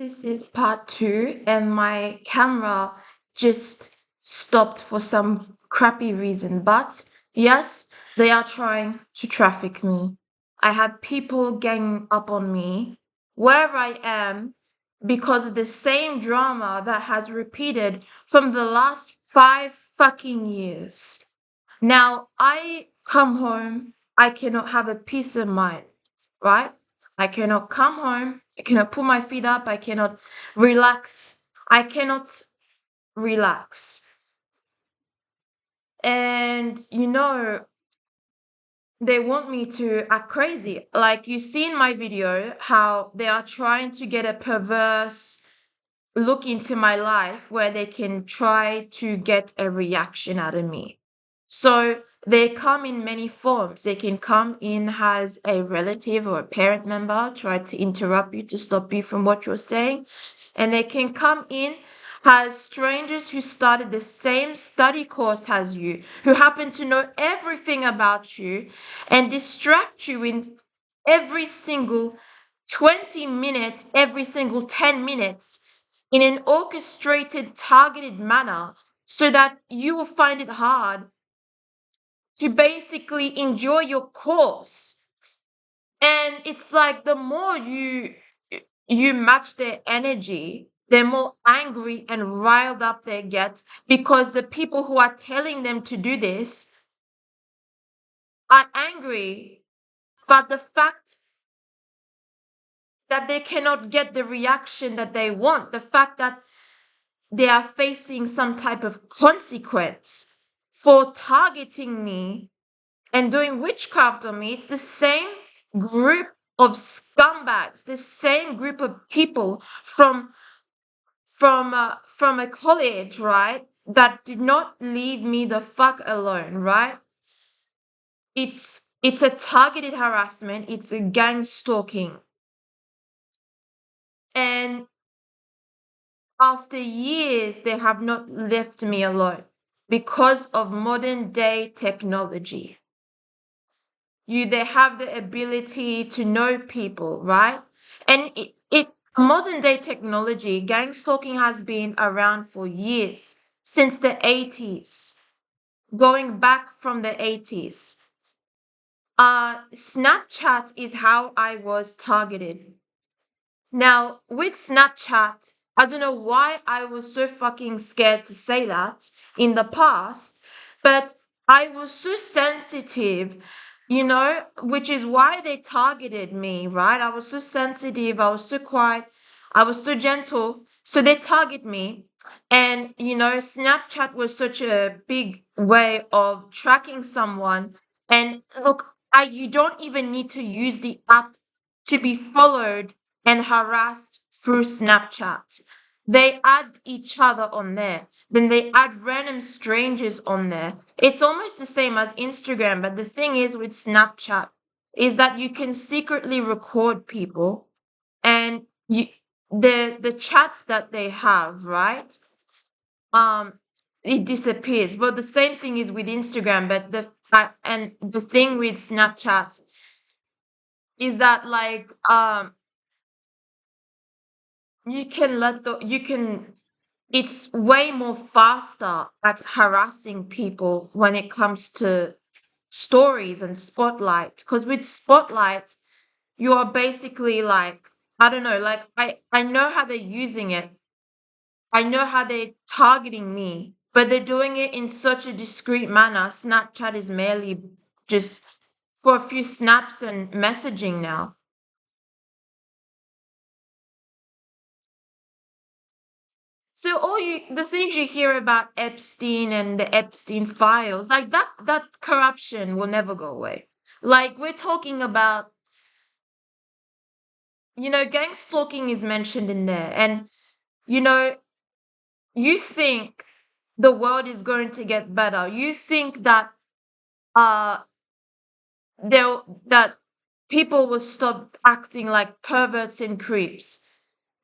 This is part two, and my camera just stopped for some crappy reason. But yes, they are trying to traffic me. I have people ganging up on me wherever I am because of the same drama that has repeated from the last 5 fucking years. Now, I come home, I cannot have a peace of mind, right? I cannot come home, I cannot put my feet up, I cannot relax. I cannot relax. And they want me to act crazy. Like you see in my video how they are trying to get a perverse look into my life where they can try to get a reaction out of me. So they come in many forms. They can come in as a relative or a parent member, try to interrupt you to stop you from what you're saying. And they can come in as strangers who started the same study course as you, who happen to know everything about you and distract you in every single 20 minutes, every single 10 minutes in an orchestrated, targeted manner so that you will find it hard to basically enjoy your course. And it's like the more you match their energy, the more angry and riled up they get because the people who are telling them to do this are angry about the fact that they cannot get the reaction that they want, the fact that they are facing some type of consequence for targeting me and doing witchcraft on me. It's the same group of scumbags, the same group of people from a college, right? That did not leave me the fuck alone, right? It's a targeted harassment. It's a gang stalking, and after years, they have not left me alone because of modern day technology. They have the ability to know people, right? And it modern day technology, gang stalking has been around for years, since the 80s, going back from the 80s. Snapchat is how I was targeted. Now, with Snapchat, I don't know why I was so fucking scared to say that in the past, but I was so sensitive, which is why they targeted me, right? I was so sensitive, I was so quiet, I was so gentle. So they target me. And, Snapchat was such a big way of tracking someone. And look, you don't even need to use the app to be followed and harassed through Snapchat. They add each other on there. Then they add random strangers on there. It's almost the same as Instagram, but the thing is with Snapchat is that you can secretly record people and the chats that they have, right? Um it disappears. Well, the same thing is with Instagram, but and the thing with Snapchat is that like you can it's way more faster at harassing people when it comes to stories and spotlight, because with spotlight you are basically like, I don't know, like I know how they're using it, I know how they're targeting me, but they're doing it in such a discreet manner. Snapchat is merely just for a few snaps and messaging now. So the things you hear about Epstein and the Epstein files, like that corruption will never go away. Like we're talking about, gang stalking is mentioned in there, and you know, you think the world is going to get better. You think that uh that people will stop acting like perverts and creeps.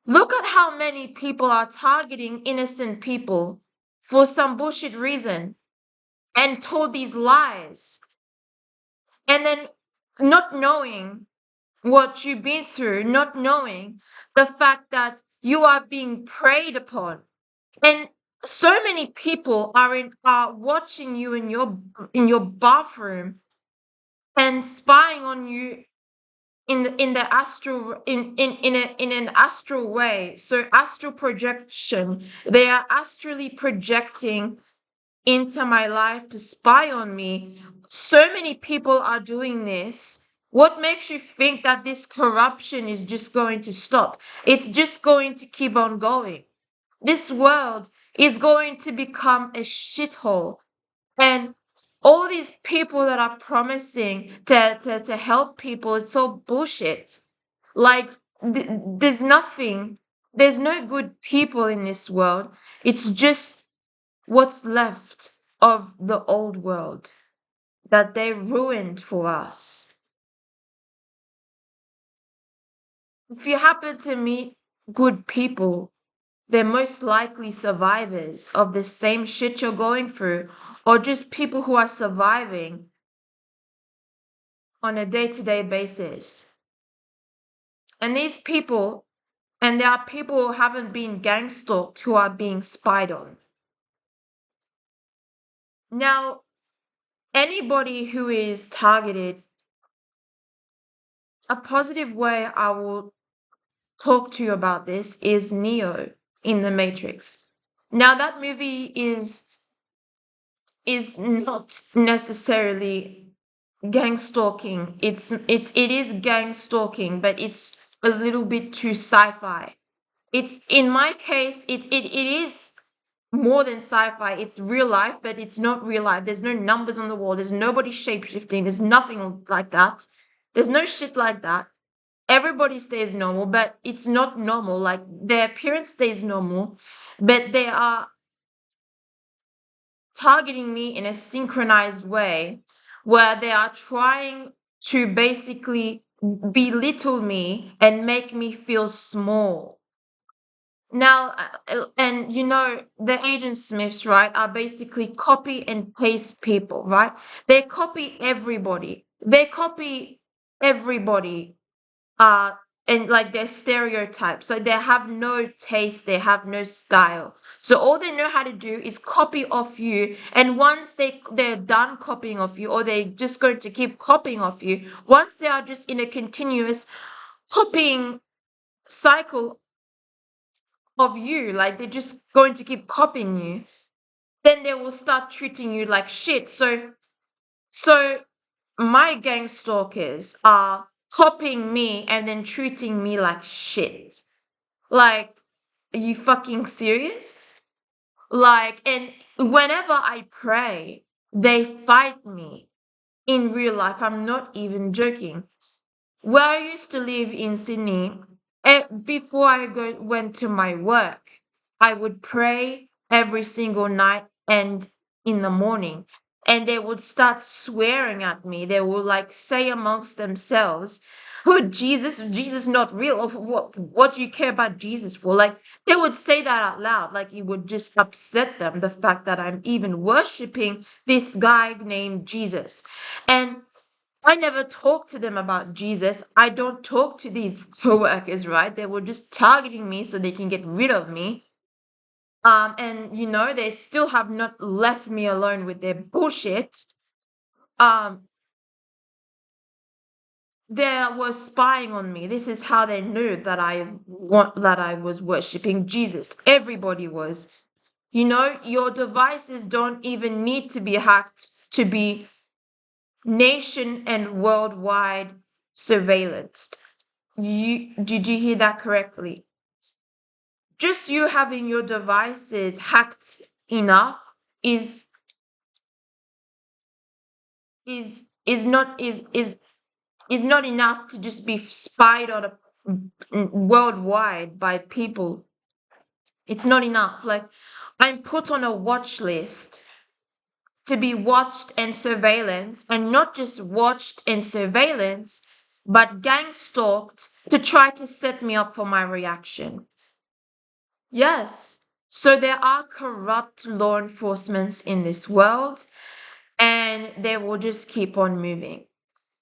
Look at how many people are targeting innocent people for some bullshit reason and told these lies, and then not knowing what you've been through, not knowing the fact that You are being preyed upon. And so many people are watching you in your bathroom and spying on you in the astral in an astral way. So astral projection, they are astrally projecting into my life to spy on me. So many people are doing this. What makes you think that this corruption is just going to stop? It's just going to keep on going. This world is going to become a shithole. And all these people that are promising to help people, it's all bullshit. Like, there's nothing, there's no good people in this world. It's just what's left of the old world that they ruined for us. If you happen to meet good people, they're most likely survivors of the same shit you're going through, or just people who are surviving on a day-to-day basis. And these people, and there are people who haven't been gang stalked who are being spied on. Now, anybody who is targeted, a positive way I will talk to you about this is Neo in the Matrix. Now, that movie is not necessarily gang stalking. It is gang stalking, but it's a little bit too sci-fi. It's, in my case, it is more than sci-fi. It's real life, but it's not real life. There's no numbers on the wall. There's nobody shape-shifting. There's nothing like that. There's no shit like that. Everybody stays normal, but it's not normal. Like, their appearance stays normal, but they are targeting me in a synchronized way where they are trying to basically belittle me and make me feel small. Now, and you know, the Agent Smiths, right, are basically copy and paste people, right? They copy everybody. They copy everybody, uh, and like their stereotypes. So they have no taste, they have no style. So all they know how to do is copy off you. And once they're done copying off you, or they're just going to keep copying off you, once they are just in a continuous copying cycle of you, like they're just going to keep copying you, then they will start treating you like shit. So my gang stalkers are copying me and then treating me like shit. Like, are you fucking serious? Like, and whenever I pray, they fight me in real life. I'm not even joking. Where I used to live in Sydney, before went to my work, I would pray every single night and in the morning. And they would start swearing at me. They would like say amongst themselves, "Oh, Jesus not real. What do you care about Jesus for?" Like, they would say that out loud. Like, it would just upset them, the fact that I'm even worshiping this guy named Jesus. And I never talk to them about Jesus. I don't talk to these co-workers, right? They were just targeting me so they can get rid of me. And you know, they still have not left me alone with their bullshit. Um, they were spying on me. This is how they knew that I was worshiping Jesus. Everybody was. You know, your devices don't even need to be hacked to be nation and worldwide surveillanced. Did you hear that correctly? Just you having your devices hacked enough is is not is not enough to just be spied on worldwide by people. It's not enough. Like, I'm put on a watch list to be watched and surveillance, and not just watched and surveillance, but gang stalked to try to set me up for my reaction. Yes. So there are corrupt law enforcements in this world, and they will just keep on moving.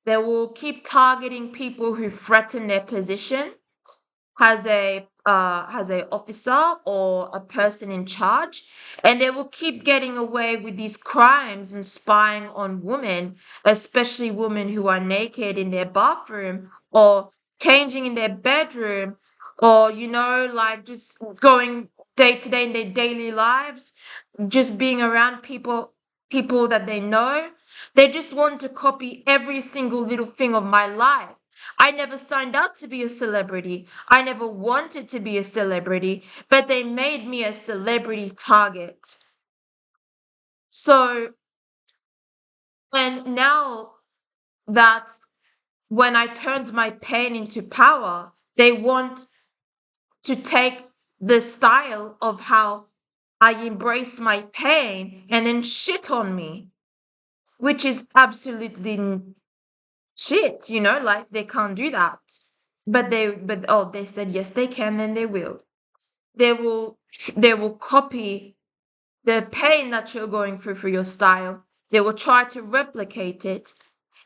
They will keep targeting people who threaten their position as a has a officer or a person in charge, and they will keep getting away with these crimes and spying on women, especially women who are naked in their bathroom or changing in their bedroom, or like just going day to day in their daily lives, just being around people that they know. They just want to copy every single little thing of my life. I never signed up to be a celebrity. I never wanted to be a celebrity, but they made me a celebrity target. So, and now that when I turned my pain into power, they want to take the style of how I embrace my pain and then shit on me, which is absolutely shit, like they can't do that. But they said yes they can, then they will. They will copy the pain that you're going through for your style. They will try to replicate it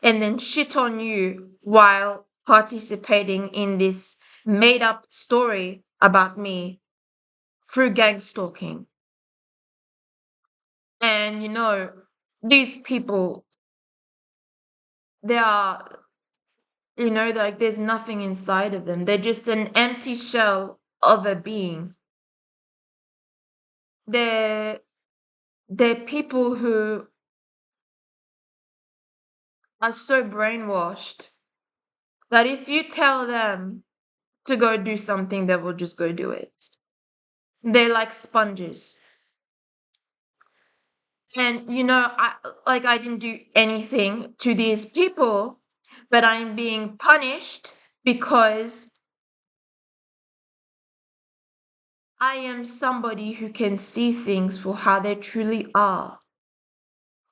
and then shit on you while participating in this made up story about me through gang stalking. And these people, they are, like there's nothing inside of them. They're just an empty shell of a being. They're they're people who are so brainwashed that if you tell them to go do something, they will just go do it. They're like sponges. And I didn't do anything to these people, but I'm being punished because I am somebody who can see things for how they truly are.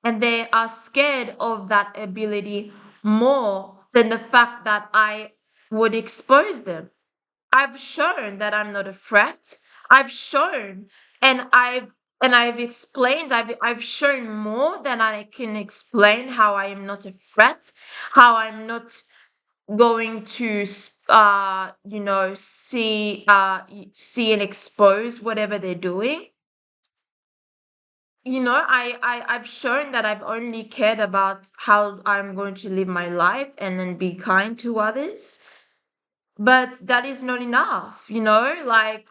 And they are scared of that ability more than the fact that I would expose them. I've shown that I'm not a threat. I've shown and I've explained, I've shown more than I can explain how I am not a threat, how I'm not going to see and expose whatever they're doing. I've shown that I've only cared about how I'm going to live my life and then be kind to others. But that is not enough, like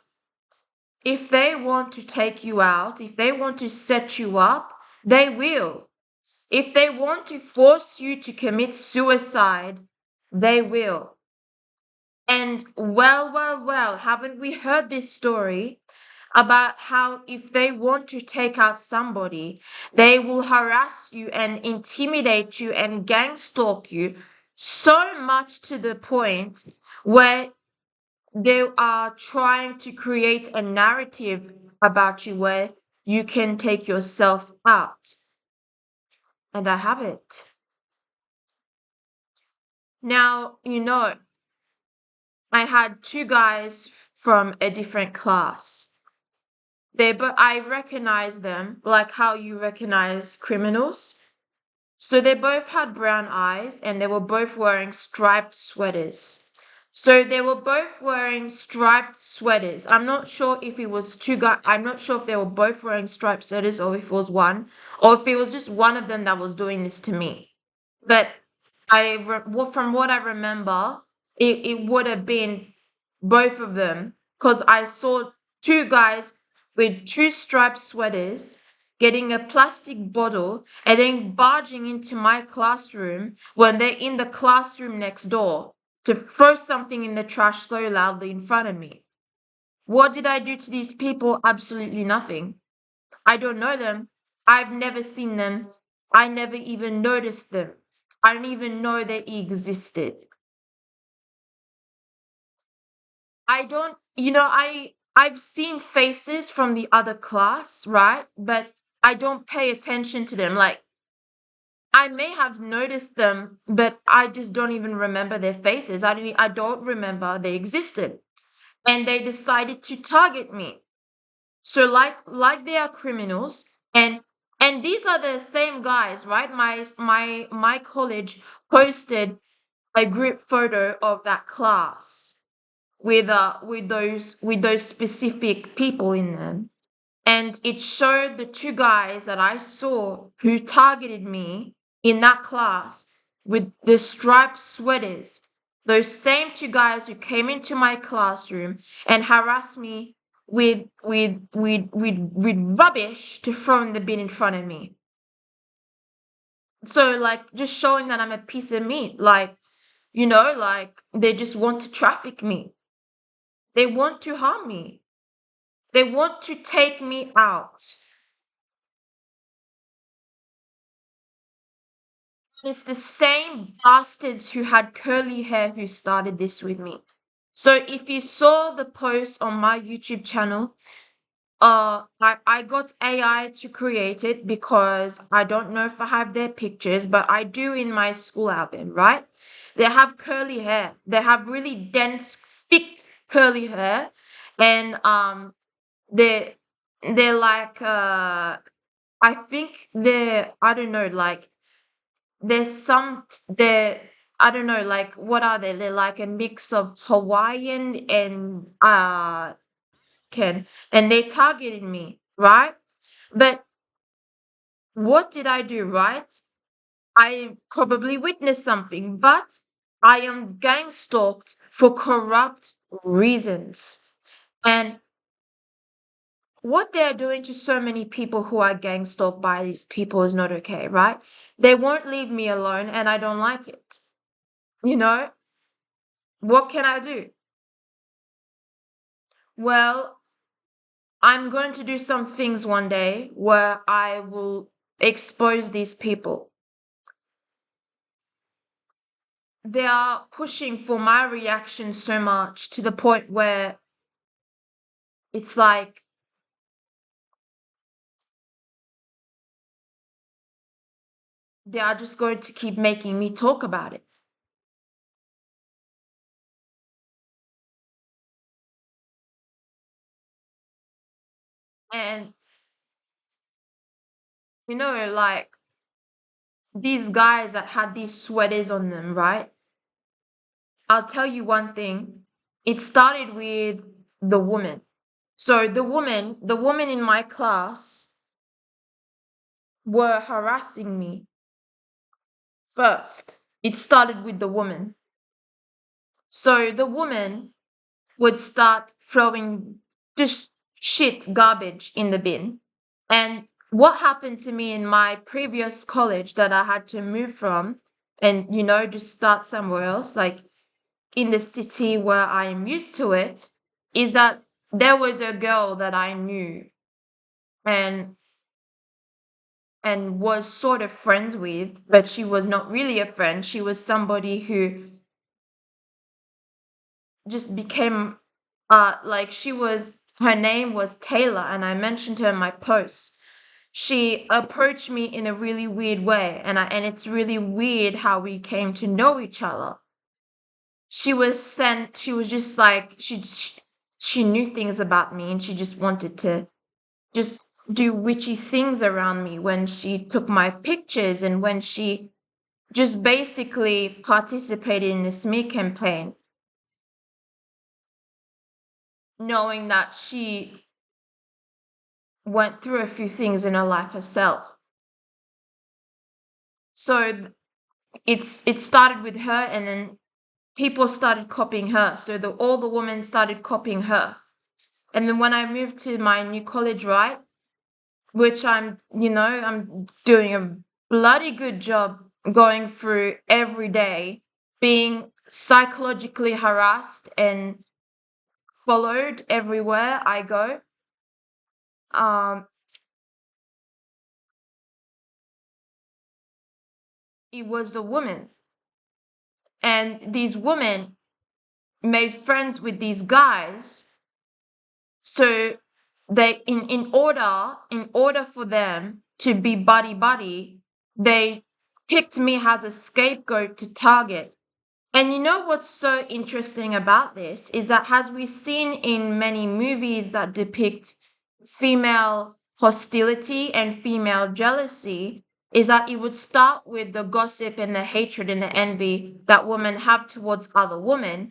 if they want to take you out, if they want to set you up, they will. If they want to force you to commit suicide, they will. And well, haven't we heard this story about how if they want to take out somebody, they will harass you and intimidate you and gang stalk you so much to the point where they are trying to create a narrative about you where you can take yourself out. And I have it. Now, I had two guys from a different class. But I recognize them like how you recognize criminals. So they both had brown eyes and they were both wearing striped sweaters. So they were both wearing striped sweaters. I'm not sure if it was two guys. I'm not sure if they were both wearing striped sweaters or if it was one, or if it was just one of them that was doing this to me. But from what I remember, it would have been both of them because I saw two guys with two striped sweaters getting a plastic bottle and then barging into my classroom when they're in the classroom next door to throw something in the trash so loudly in front of me. What did I do to these people? Absolutely nothing. I don't know them. I've never seen them. I never even noticed them. I didn't even know they existed. I don't, I've seen faces from the other class, right? But I don't pay attention to them. Like I may have noticed them, but I just don't even remember their faces. I don't remember they existed. And they decided to target me. So like they are criminals, and these are the same guys, right? My college posted a group photo of that class. with those specific people in them. And it showed the two guys that I saw who targeted me in that class with the striped sweaters. Those same two guys who came into my classroom and harassed me with rubbish to throw in the bin in front of me. So like just showing that I'm a piece of meat, like, like they just want to traffic me. They want to harm me. They want to take me out. It's the same bastards who had curly hair who started this with me. So if you saw the post on my YouTube channel, I got AI to create it because I don't know if I have their pictures, but I do in my school album, right? They have curly hair. They have really dense, thick curly hair, and they they're like I think they're, I don't know, like there's some they're, I don't know, like what are they? They're like a mix of Hawaiian and can, and they targeted me, right? But what did I do, right? I probably witnessed something, but I am gang stalked for corrupt reasons. And what they're doing to so many people who are gang stalked by these people is not okay, right? They won't leave me alone, and I don't like it. You know, what can I do? Well, I'm going to do some things one day where I will expose these people. They are pushing for my reaction so much to the point where it's like they are just going to keep making me talk about it. And, like these guys that had these sweaters on them, right? I'll tell you one thing. It started with the woman. So the woman in my class were harassing me first. It started with the woman. So the woman would start throwing just shit, garbage in the bin. And what happened to me in my previous college that I had to move from and, just start somewhere else, like in the city where I am used to it, is that there was a girl that I knew and was sort of friends with, but she was not really a friend. She was somebody who just became like her name was Taylor, and I mentioned her in my post. She approached me in a really weird way, and it's really weird how we came to know each other. She was just like she knew things about me, and she just wanted to just do witchy things around me when she took my pictures and when she just basically participated in the smear campaign, knowing that she went through a few things in her life herself. So it started with her, and then people started copying her. So all the women started copying her. And then when I moved to my new college, right, which I'm doing a bloody good job going through every day, being psychologically harassed and followed everywhere I go. Um, it was the woman, and these women made friends with these guys. So they in order for them to be buddy buddy, they picked me as a scapegoat to target. And you know what's so interesting about this is that, as we've seen in many movies that depict female hostility and female jealousy, is that it would start with the gossip and the hatred and the envy that women have towards other women.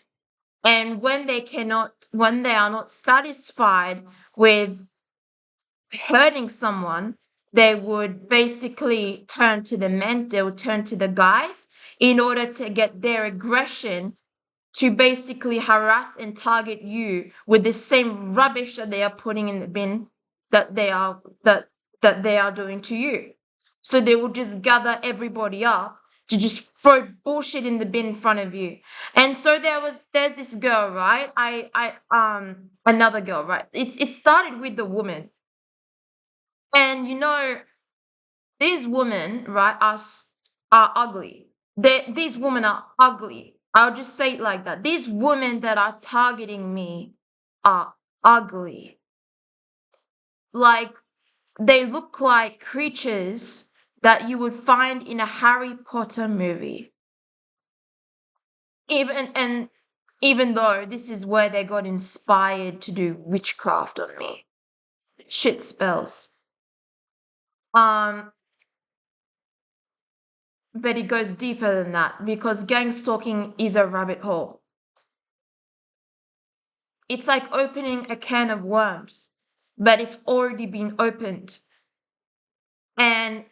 And when they are not satisfied with hurting someone, they would basically turn to the men, they would turn to the guys in order to get their aggression to basically harass and target you with the same rubbish that they are putting in the bin that they are doing to you. So they will just gather everybody up to just throw bullshit in the bin in front of you. And so there's this girl, right? Another girl, right? It started with the woman. And these women, right, are ugly. These women are ugly. I'll just say it like that. These women that are targeting me are ugly. Like, they look like creatures that you would find in a Harry Potter movie. And even though this is where they got inspired to do witchcraft on me. Shit spells. Um, but it goes deeper than that because gang stalking is a rabbit hole. It's like opening a can of worms, but it's already been opened. And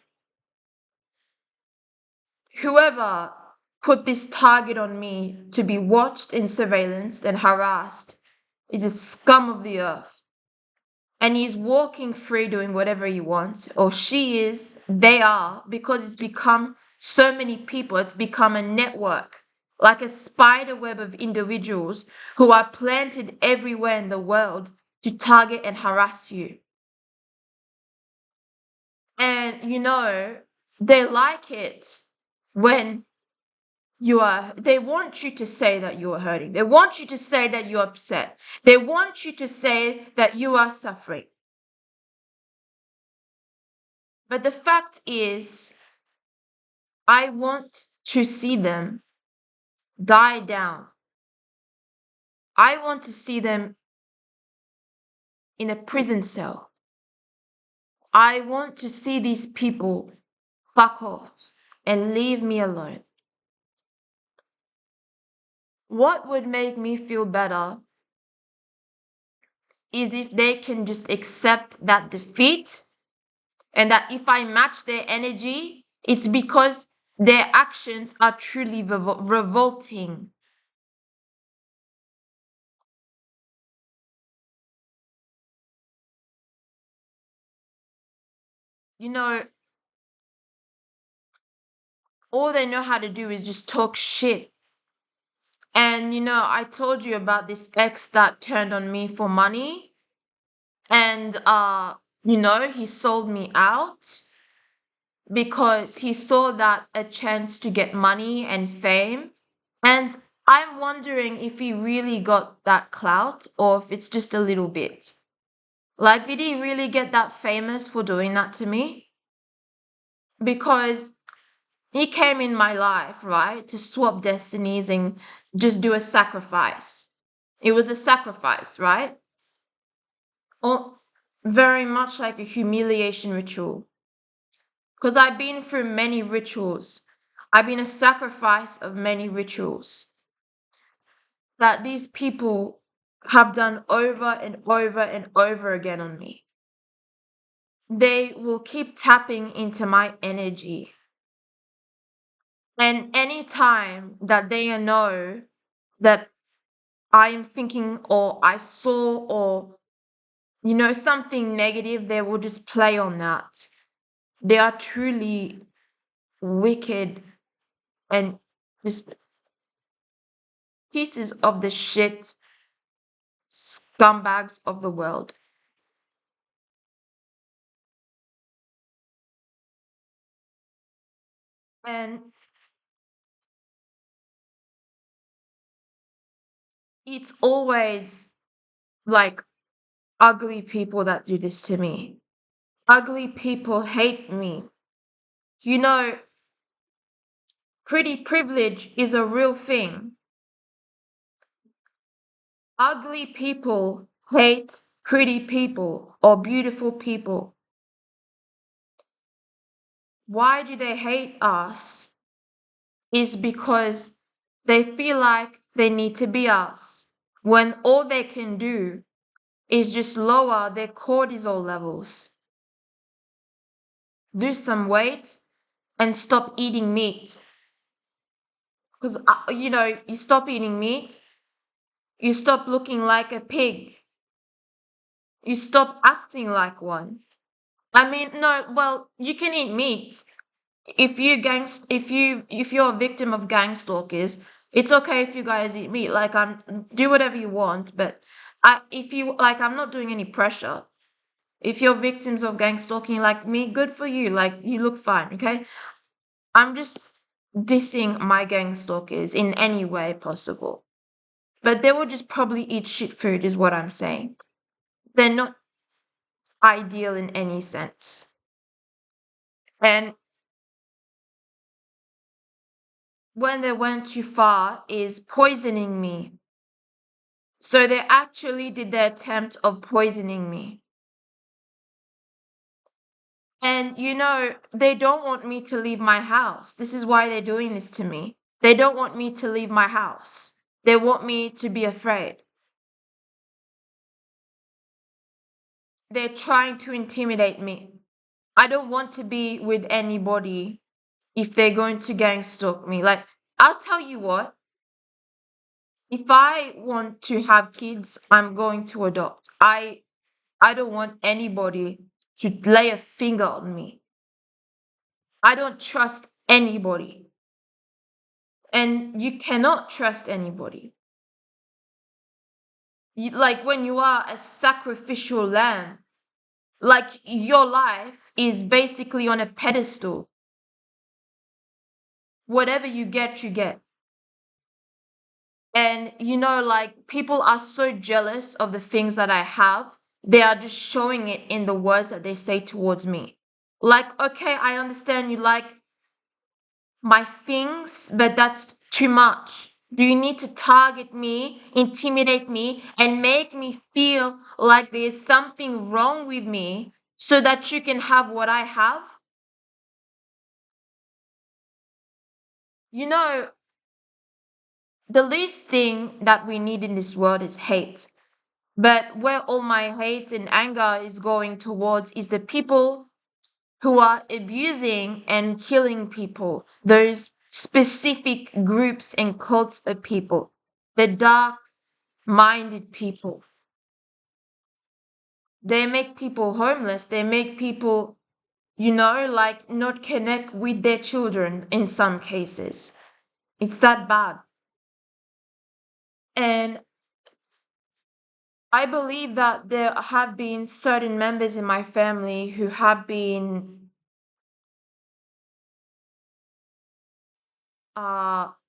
whoever put this target on me to be watched and surveillanced and harassed is a scum of the earth. And he's walking free doing whatever he wants, or she is, they are, because it's become so many people, it's become a network, like a spider web of individuals who are planted everywhere in the world to target and harass you. And they like it when they want you to say that you are hurting. They want you to say that you're upset. They want you to say that you are suffering. But the fact is, I want to see them die down. I want to see them in a prison cell. I want to see these people fuck off and leave me alone. What would make me feel better is if they can just accept that defeat and that if I match their energy, it's because their actions are truly revolting. You know, all they know how to do is just talk shit. And I told you about this ex that turned on me for money. And he sold me out because he saw that a chance to get money and fame. And I'm wondering if he really got that clout or if it's just a little bit. Like, did he really get that famous for doing that to me? Because he came in my life, right, to swap destinies and just do a sacrifice. It was a sacrifice, right? Or very much like a humiliation ritual. Because I've been through many rituals. I've been a sacrifice of many rituals that these people have done over and over and over again on me. They will keep tapping into my energy. And any time that they know that I am thinking or I saw or something negative, they will just play on that. They are truly wicked and just pieces of the shit scumbags of the world. And it's always like ugly people that do this to me. Ugly people hate me. You know, pretty privilege is a real thing. Ugly people hate pretty people or beautiful people. Why do they hate us? Is because they feel like they need to be asked when all they can do is just lower their cortisol levels, lose some weight, and stop eating meat. Because, you stop eating meat, you stop looking like a pig, you stop acting like one. I mean, no, well, you can eat meat. If you're a victim of gang stalkers, it's okay if you guys eat meat. Like, do whatever you want, but if you like, I'm not doing any pressure. If you're victims of gang stalking like me, good for you. Like, you look fine, okay? I'm just dissing my gang stalkers in any way possible. But they will just probably eat shit food, is what I'm saying. They're not ideal in any sense. And when they went too far is poisoning me. So they actually did the attempt of poisoning me. And they don't want me to leave my house. This is why they're doing this to me. They don't want me to leave my house. They want me to be afraid. They're trying to intimidate me. I don't want to be with anybody if they're going to gang stalk me. Like, I'll tell you what, if I want to have kids, I'm going to adopt. I don't want anybody to lay a finger on me. I don't trust anybody. And you cannot trust anybody. Like when you are a sacrificial lamb, like your life is basically on a pedestal. Whatever you get, you get. And like people are so jealous of the things that I have, they are just showing it in the words that they say towards me. Like, okay, I understand you like my things, but that's too much. Do you need to target me, intimidate me, and make me feel like there's something wrong with me so that you can have what I have? You know, the least thing that we need in this world is hate. But where all my hate and anger is going towards is the people who are abusing and killing people, those specific groups and cults of people, the dark minded people. They make people homeless, they make people, like not connect with their children in some cases. It's that bad. And I believe that there have been certain members in my family who have been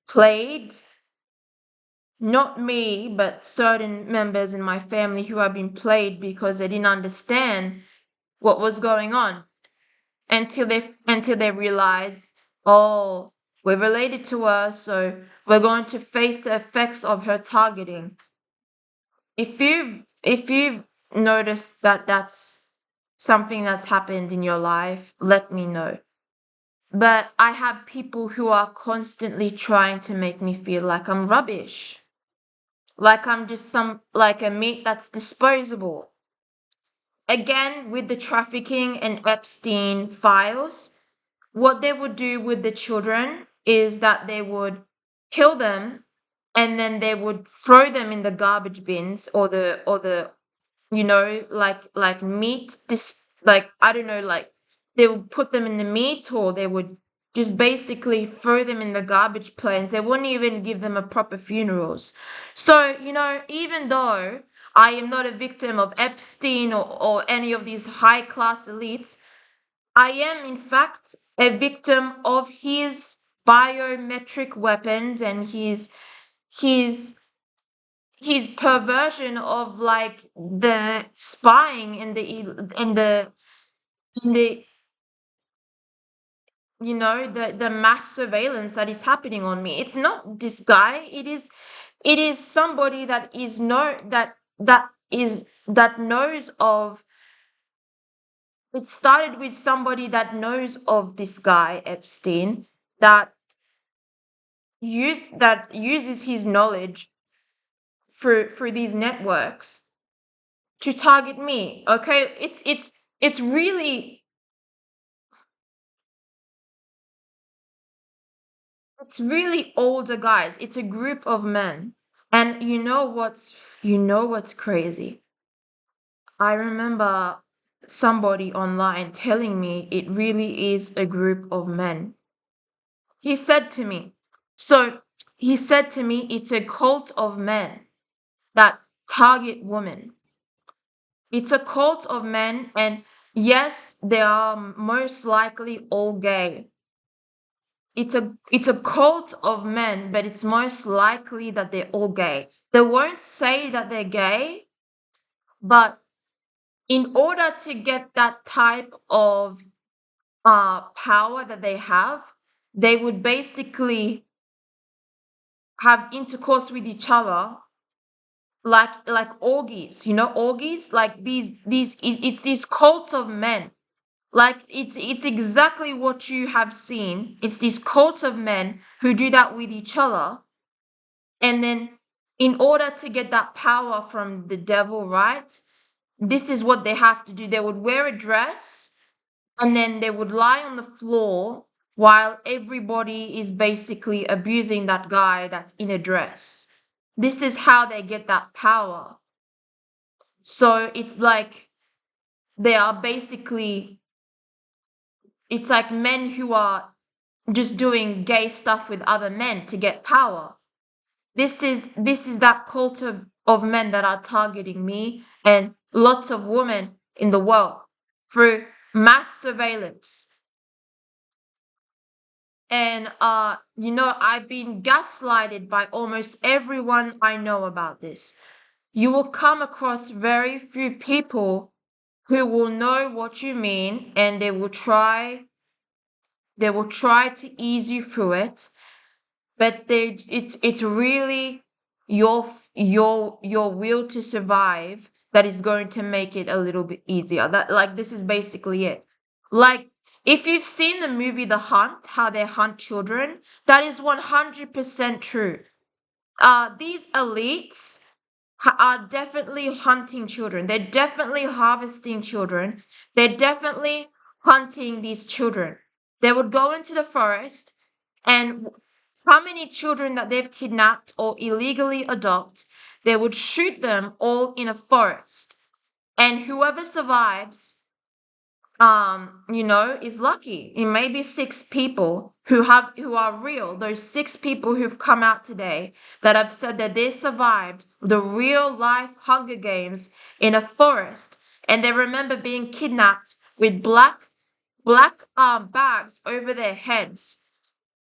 played. Not me, but certain members in my family who have been played because they didn't understand what was going on until they realized, oh, we're related to her, so we're going to face the effects of her targeting. If you've noticed that that's something that's happened in your life, let me know. But I have people who are constantly trying to make me feel like I'm rubbish. Like I'm just like a meat that's disposable. Again, with the trafficking and Epstein files, what they would do with the children is that they would kill them and then they would throw them in the garbage bins or the like meat, this, like, I don't know, like they would put them in the meat, or they would just basically throw them in the garbage plans. They wouldn't even give them a proper funerals. So even though I am not a victim of Epstein or any of these high class elites, I am in fact a victim of his biometric weapons and his his perversion of like the spying and the the mass surveillance that is happening on me. It's not this guy, it is somebody that is that knows of. It started with somebody that knows of this guy Epstein, that uses his knowledge through these networks to target me. Okay, it's really it's really older guys. It's a group of men. And you know what's crazy? I remember somebody online telling me it really is a group of men. He said to me, so he said to me, it's a cult of men that target women. It's a cult of men, and yes, they are most likely all gay. It's a cult of men, but it's most likely that they're all gay. They won't say that they're gay, but in order to get that type of power that they have, they would basically have intercourse with each other like orgies. You know, orgies, like it's these cults of men. Like it's exactly what you have seen. It's these cults of men who do that with each other. And then in order to get that power from the devil, right? This is what they have to do. They would wear a dress, and then they would lie on the floor while everybody is basically abusing that guy that's in a dress. This is how they get that power. So it's like they are basically, it's like men who are just doing gay stuff with other men to get power. This is that cult of men that are targeting me and lots of women in the world through mass surveillance. And I've been gaslighted by almost everyone I know about this. You will come across very few people who will know what you mean, and they will try to ease you through it, but it's really your will to survive that is going to make it a little bit easier. That, like, this is basically it. Like, if you've seen the movie The Hunt, how they hunt children, that is 100% true. These elites are definitely hunting children. They're definitely harvesting children. They're definitely hunting these children. They would go into the forest, and how many children that they've kidnapped or illegally adopt, they would shoot them all in a forest. And whoever survives, is lucky. It may be 6 people who are real. Those 6 people who've come out today that have said that they survived the real life Hunger Games in a forest, and they remember being kidnapped with black bags over their heads,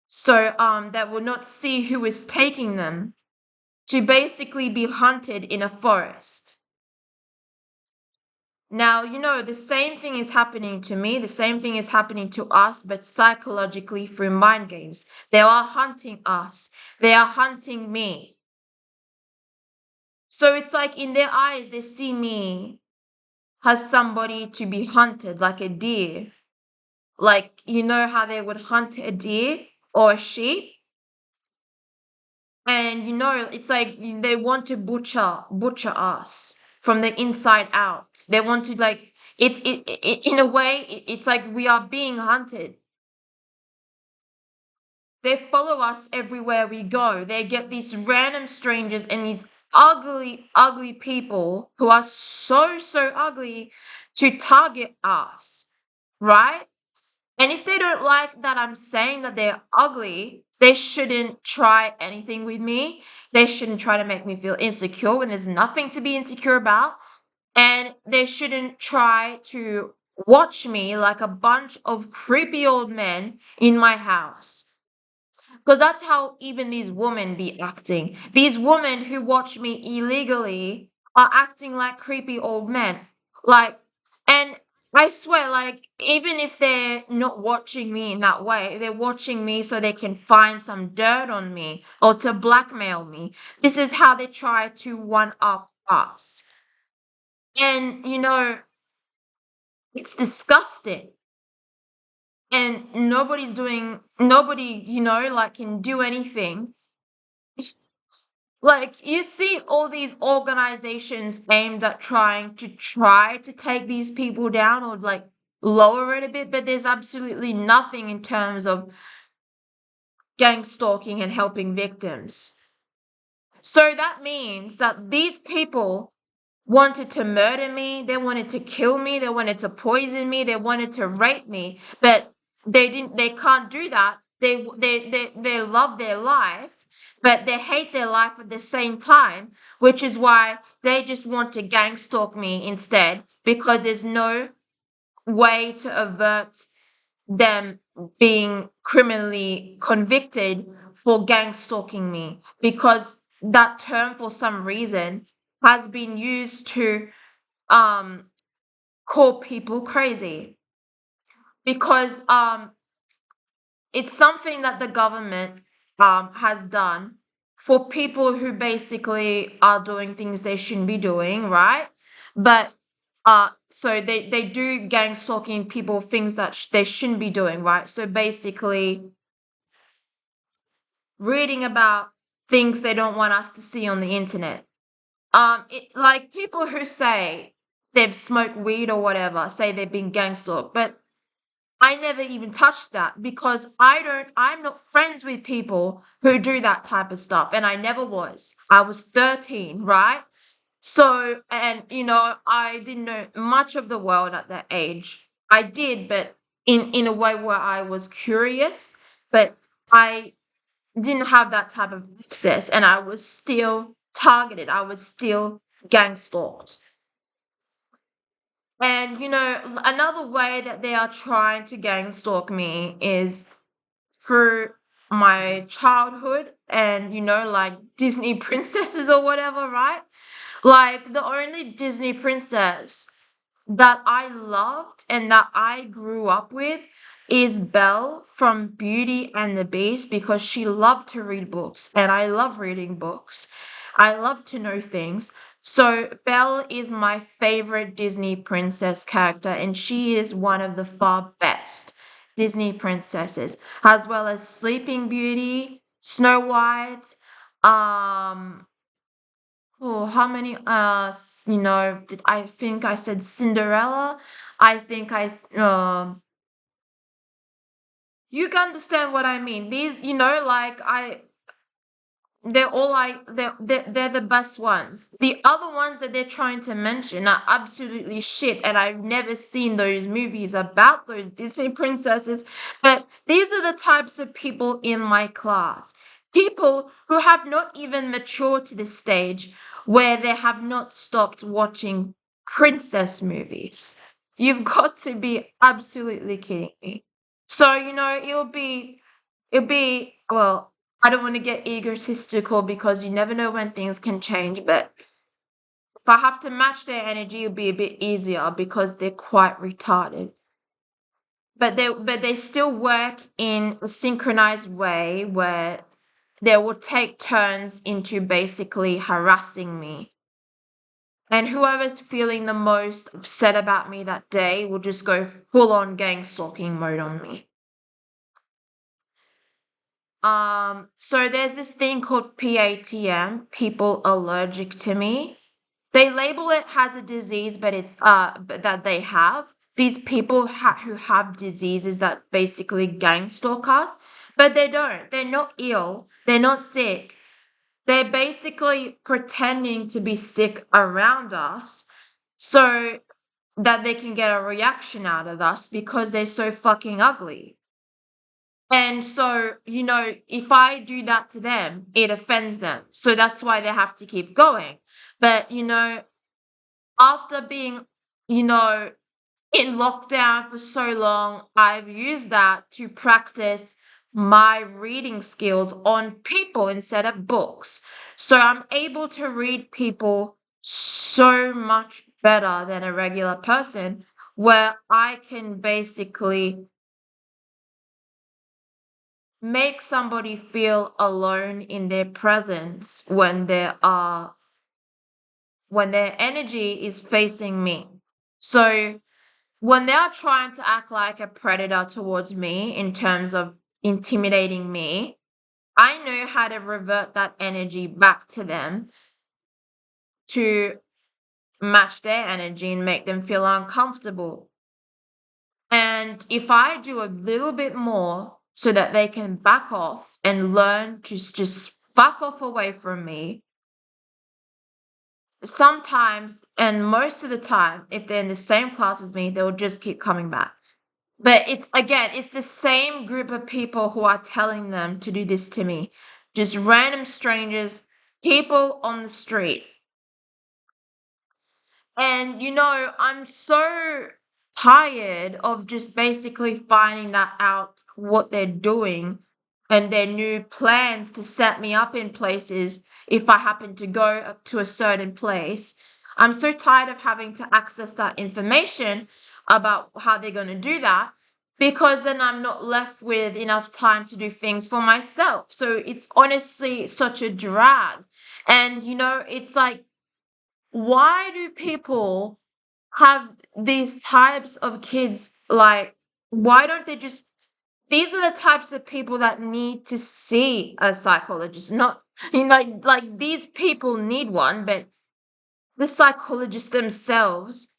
so that will not see who is taking them, to basically be hunted in a forest. Now, the same thing is happening to me, the same thing is happening to us, but psychologically through mind games. They are hunting us, they are hunting me. So it's like in their eyes, they see me as somebody to be hunted, like a deer. Like, you know how they would hunt a deer or a sheep? And it's like they want to butcher us from the inside out. They want to, like, in a way, it's like we are being hunted. They follow us everywhere we go. They get these random strangers and these ugly, ugly people who are so, so ugly to target us, right? And if they don't like that I'm saying that they're ugly, they shouldn't try anything with me. They shouldn't try to make me feel insecure when there's nothing to be insecure about. And they shouldn't try to watch me like a bunch of creepy old men in my house. Because that's how even these women be acting. These women who watch me illegally are acting like creepy old men. Like, and I swear, like, even if they're not watching me in that way, they're watching me so they can find some dirt on me or to blackmail me. This is how they try to one up us. And, it's disgusting. and nobody, like, can do anything. Like, you see all these organizations aimed at try to take these people down, or like lower it a bit, but there's absolutely nothing in terms of gang stalking and helping victims. So that means that these people wanted to murder me, they wanted to kill me, they wanted to poison me, they wanted to rape me, but they can't do that. They love their life, but they hate their life at the same time, which is why they just want to gang stalk me instead, because there's no way to avert them being criminally convicted for gang stalking me, because that term, for some reason, has been used to um call people crazy, because it's something that the government has done for people who basically are doing things they shouldn't be doing, right? But so they do gang stalking people, things that they shouldn't be doing, right? So basically reading about things they don't want us to see on the internet. Like people who say they've smoked weed or whatever, say they've been gang stalked, but I never even touched that, because I'm not friends with people who do that type of stuff, and I never was. I was 13, right? So, and I didn't know much of the world at that age. I did, but in a way where I was curious, but I didn't have that type of access, and I was still targeted. I was still gang stalked. And another way that they are trying to gang stalk me is through my childhood, and like Disney princesses or whatever, right? Like, the only Disney princess that I loved and that I grew up with is Belle from Beauty and the Beast, because she loved to read books, and I love reading books. I love to know things. So, Belle is my favorite Disney princess character, and she is one of the far best Disney princesses, as well as Sleeping Beauty, Snow White, um, oh, how many, did I think I said Cinderella? I think you can understand what I mean. These, like, they're all like, they're the best ones. The other ones that they're trying to mention are absolutely shit, and I've never seen those movies about those Disney princesses. But these are the types of people in my class. People who have not even matured to the stage where they have not stopped watching princess movies. You've got to be absolutely kidding me. So, it'll be, well, I don't want to get egotistical, because you never know when things can change, but if I have to match their energy, it'll be a bit easier, because they're quite retarded. But they still work in a synchronized way where they will take turns into basically harassing me. And whoever's feeling the most upset about me that day will just go full on gang stalking mode on me. So there's this thing called PATM, people allergic to me. They label it as a disease, but it's that they have. These people who have diseases that basically gang stalk us, but they don't. They're not ill. They're not sick. They're basically pretending to be sick around us so that they can get a reaction out of us, because they're so fucking ugly. And so, if I do that to them, it offends them. So that's why they have to keep going. But, after being, you know, in lockdown for so long, I've used that to practice my reading skills on people instead of books. So I'm able to read people so much better than a regular person, where I can basically make somebody feel alone in their presence when their energy is facing me. So when they are trying to act like a predator towards me in terms of intimidating me, I know how to revert that energy back to them to match their energy and make them feel uncomfortable. And if I do a little bit more so that they can back off and learn to just back off away from me, sometimes and most of the time, if they're in the same class as me, they'll just keep coming back. But it's again, it's the same group of people who are telling them to do this to me. Just random strangers, people on the street. And I'm so tired of just basically finding that out what they're doing and their new plans to set me up in places if I happen to go up to a certain place. I'm so tired of having to access that information about how they're going to do that because then I'm not left with enough time to do things for myself. So it's honestly such a drag. And it's like, why do people have these types of kids? Like, why don't they just, these are the types of people that need to see a psychologist, not, like these people need one, but the psychologists themselves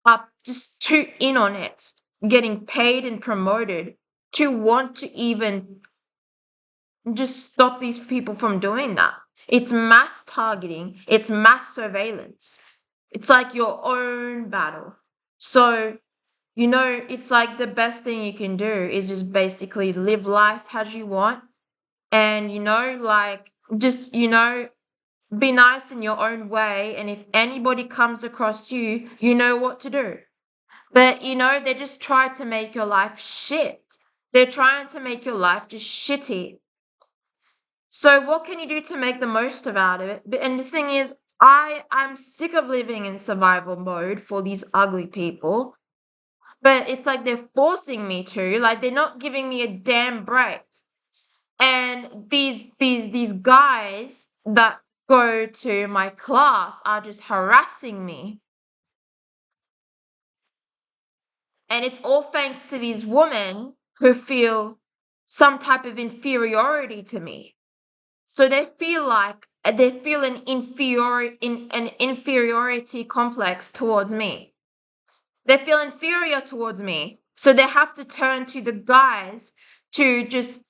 are just too in on it, getting paid and promoted to want to even just stop these people from doing that. It's mass targeting, it's mass surveillance. It's like your own battle. So, it's like the best thing you can do is just basically live life as you want. And, like, just, be nice in your own way. And if anybody comes across you, you know what to do. But, they just try to make your life shit. They're trying to make your life just shitty. So what can you do to make the most of out of it? And the thing is, I'm sick of living in survival mode for these ugly people. But it's like they're forcing me to, like they're not giving me a damn break. And these guys that go to my class are just harassing me. And it's all thanks to these women who feel some type of inferiority to me. So they feel like they feel an inferiority complex towards me. They feel inferior towards me. So they have to turn to the guys to just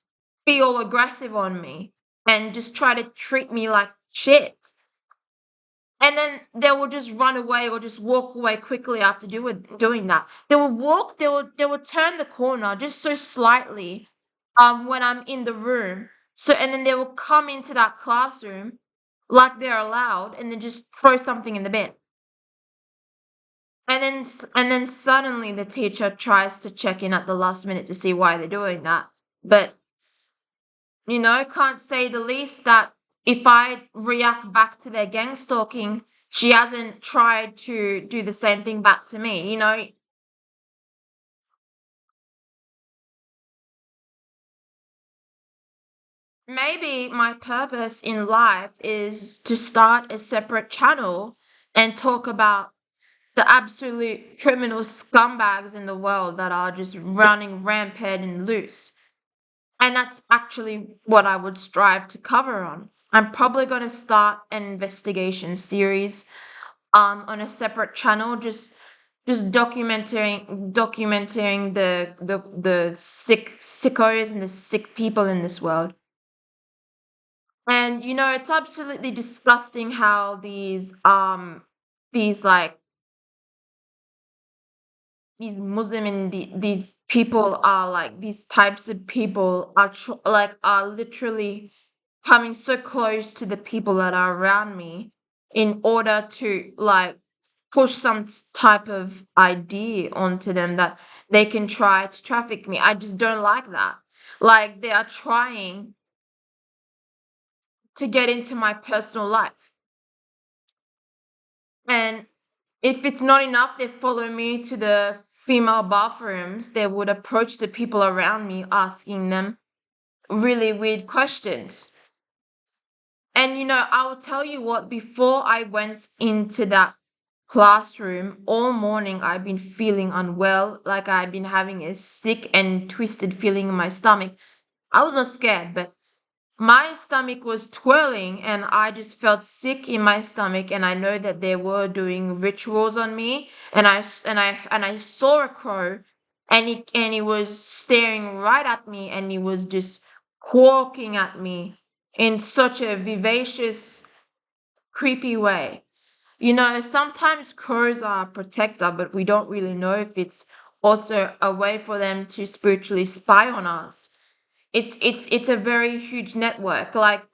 be all aggressive on me and just try to treat me like shit. And then they will just run away or just walk away quickly after doing that. They will turn the corner just so slightly when I'm in the room. So and then they will come into that classroom like they're allowed and then just throw something in the bin. And then suddenly the teacher tries to check in at the last minute to see why they're doing that. But can't say the least that if I react back to their gang stalking, she hasn't tried to do the same thing back to me. Maybe my purpose in life is to start a separate channel and talk about the absolute criminal scumbags in the world that are just running rampant and loose. And that's actually what I would strive to cover on. I'm probably going to start an investigation series on a separate channel, just documenting the sickos and the sick people in this world. And it's absolutely disgusting how these like these Muslim and these people are like these types of people are are literally coming so close to the people that are around me in order to like push some type of idea onto them that they can try to traffic me. I just don't like that. Like they are trying to get into my personal life. And if it's not enough, they follow me to the female bathrooms. They would approach the people around me asking them really weird questions. And I will tell you what, before I went into that classroom all morning. I've been feeling unwell, like I've been having a sick and twisted feeling in my stomach. I was not scared, but my stomach was twirling and I just felt sick in my stomach, and I know that they were doing rituals on me, and I saw a crow, and he was staring right at me, and he was just quawking at me in such a vivacious, creepy way. Sometimes crows are a protector, but we don't really know if it's also a way for them to spiritually spy on us. It's a very huge network. Like,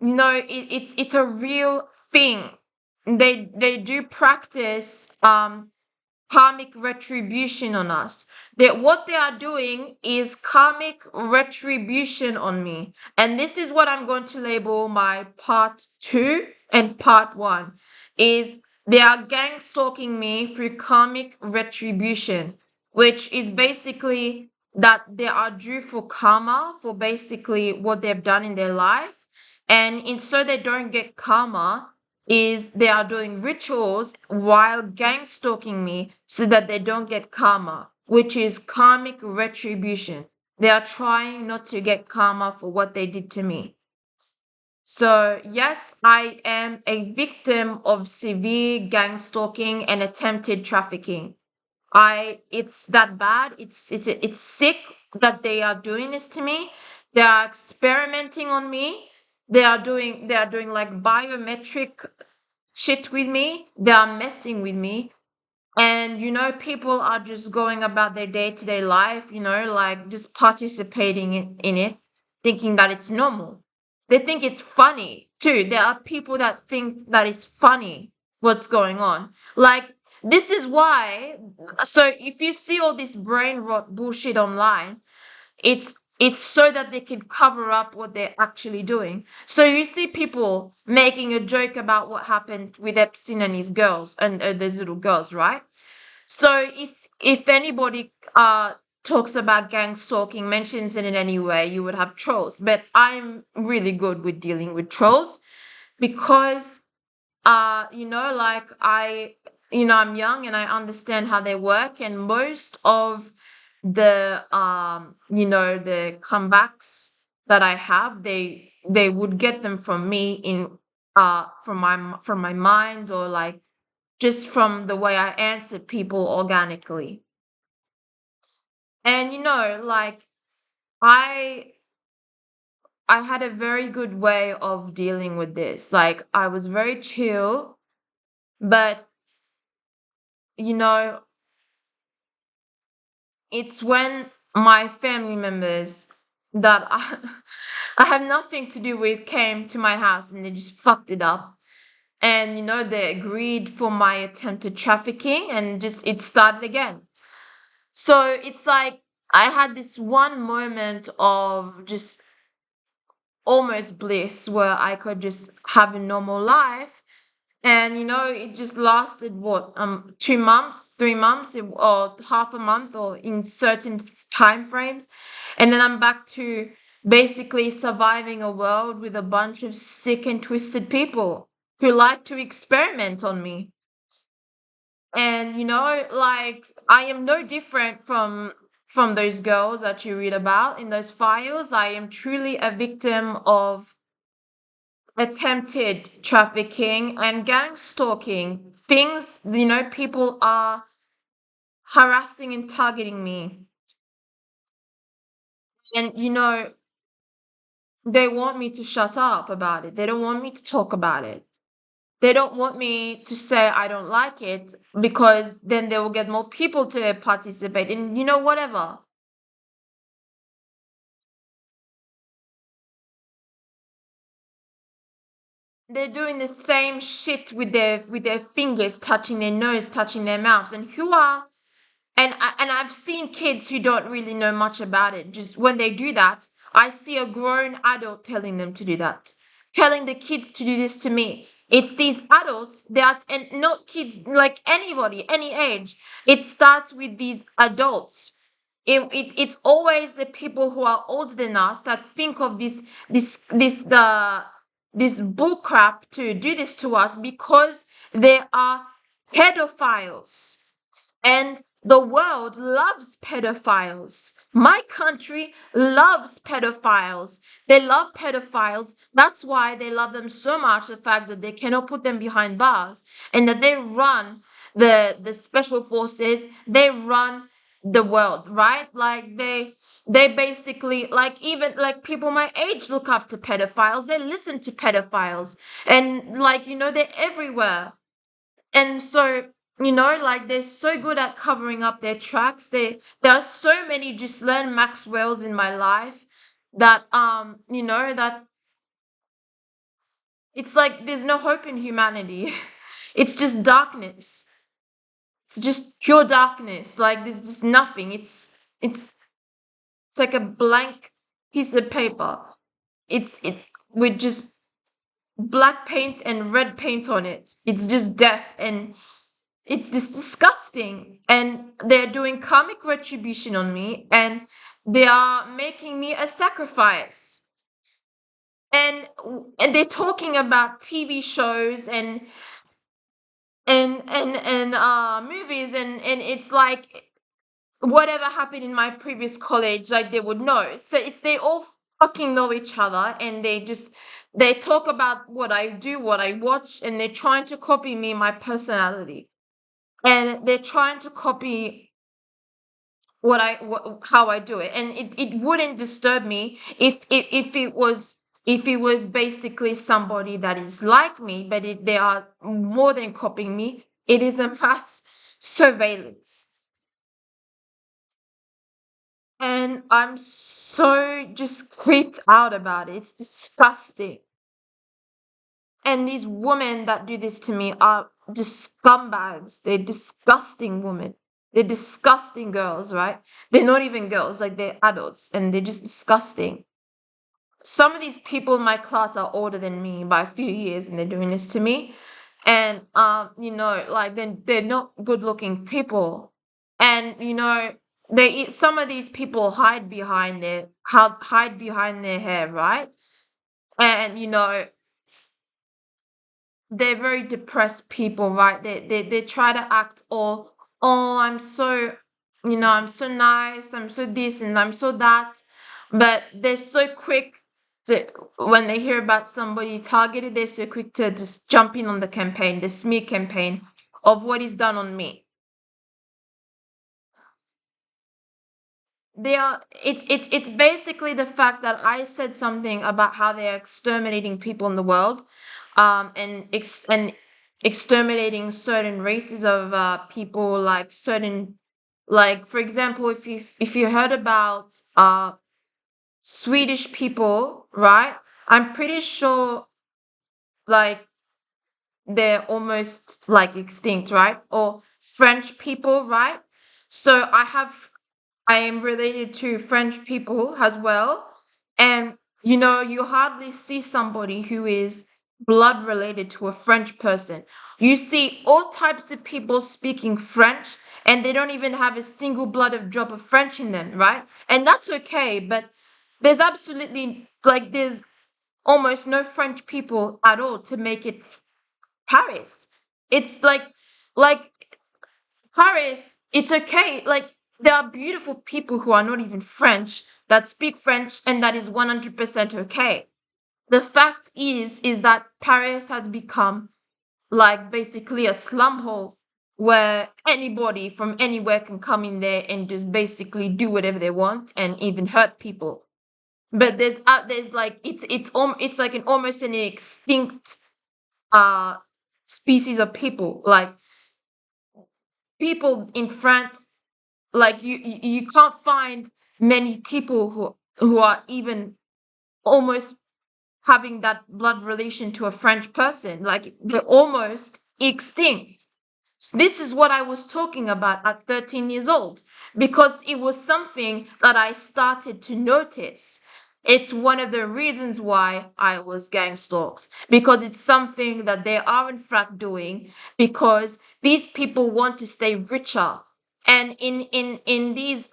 it's a real thing. They do practice karmic retribution on us. What they are doing is karmic retribution on me. And this is what I'm going to label my part two and part one is they are gang stalking me through karmic retribution, which is basically that they are due for karma for basically what they've done in their life. And so they don't get karma, is they are doing rituals while gang stalking me so that they don't get karma, which is karmic retribution. They are trying not to get karma for what they did to me. So, yes, I am a victim of severe gang stalking and attempted trafficking. It's that bad. It's sick that they are doing this to me. They are experimenting on me. They are doing like biometric shit with me. They are messing with me. And people are just going about their day-to-day life, like just participating in it, thinking that it's normal. They think it's funny too. There are people that think that it's funny what's going on. Like, this is why, so if you see all this brain rot bullshit online, it's so that they can cover up what they're actually doing. So you see people making a joke about what happened with Epstein and his girls and those little girls, right? So if anybody talks about gang stalking, mentions it in any way, you would have trolls. But I'm really good with dealing with trolls because like I'm young and I understand how they work, and most of the comebacks that I have, they would get them from me in from my mind, or like just from the way I answer people organically. And like I I had a very good way of dealing with this. Like, I was very chill, but you know, it's when my family members that I have nothing to do with came to my house and they just fucked it up. And they agreed for my attempted trafficking, and just it started again. So it's like I had this one moment of just almost bliss where I could just have a normal life. And it just lasted what 2 months, 3 months, or half a month, or in certain time frames. And then I'm back to basically surviving a world with a bunch of sick and twisted people who like to experiment on me. And like, I am no different from those girls that you read about in those files. I am truly a victim of attempted trafficking and gang stalking. Things, people are harassing and targeting me. And they want me to shut up about it. They don't want me to talk about it. They don't want me to say I don't like it, because then they will get more people to participate in, whatever. They're doing the same shit with their fingers touching their nose, touching their mouths. And who are and I've seen kids who don't really know much about it. Just when they do that, I see a grown adult telling them to do that, telling the kids to do this to me. It's these adults that, and not kids, like anybody, any age. It starts with these adults. It's always the people who are older than us that think of this bull crap to do this to us, because they are pedophiles. And the world loves pedophiles. My country loves pedophiles. They love pedophiles. That's why they love them so much, the fact that they cannot put them behind bars and that they run the special forces, they run the world, right? Like they basically, like, even like people my age look up to pedophiles, they listen to pedophiles, and like, they're everywhere. And so, like, they're so good at covering up their tracks. There are so many Ghislaine Maxwell's in my life that that it's like there's no hope in humanity. It's just darkness. It's just pure darkness. Like, there's just nothing. It's like a blank piece of paper. It with just black paint and red paint on it. It's just death, and it's just disgusting. And they're doing karmic retribution on me, and they are making me a sacrifice. And they're talking about TV shows and movies, and it's like whatever happened in my previous college, like they would know. So it's they all fucking know each other, and they talk about what I do, what I watch, and they're trying to copy me, my personality. And they're trying to copy how I do it. And it wouldn't disturb me if it was basically somebody that is like me, but they are more than copying me. It is a mass surveillance. And I'm so just creeped out about it. It's disgusting. And these women that do this to me are just scumbags. They're disgusting women. They're disgusting girls, right? They're not even girls, like they're adults, and they're just disgusting. Some of these people in my class are older than me by a few years, and they're doing this to me. And like they're not good looking people. And some of these people hide behind their hair, right? And they're very depressed people, right? They try to act all, oh, I'm so nice, I'm so this, and I'm so that. But they're so quick to, when they hear about somebody targeted, they're so quick to just jump in on the campaign, the smear campaign of what is done on me. It's basically the fact that I said something about how they're exterminating people in the world, and exterminating certain races of people, like certain, like, for example, if you heard about Swedish people, right? I'm pretty sure, like, they're almost like extinct, right? Or French people, right? So I am related to French people as well. And you hardly see somebody who is blood related to a French person. You see all types of people speaking French, and they don't even have a single blood of drop of French in them, right? And that's okay, but there's almost no French people at all to make it Paris. It's like Paris, it's okay. Like, there are beautiful people who are not even French that speak French, and that is 100% okay. The fact is that Paris has become like basically a slum hole where anybody from anywhere can come in there and just basically do whatever they want and even hurt people. But there's like it's like an almost an extinct uh species of people. Like, people in France, like you can't find many people who are even almost having that blood relation to a French person. Like, they're almost extinct. This is what I was talking about at 13 years old, because it was something that I started to notice. It's one of the reasons why I was gang stalked, because it's something that they are in fact doing, because these people want to stay richer. And in these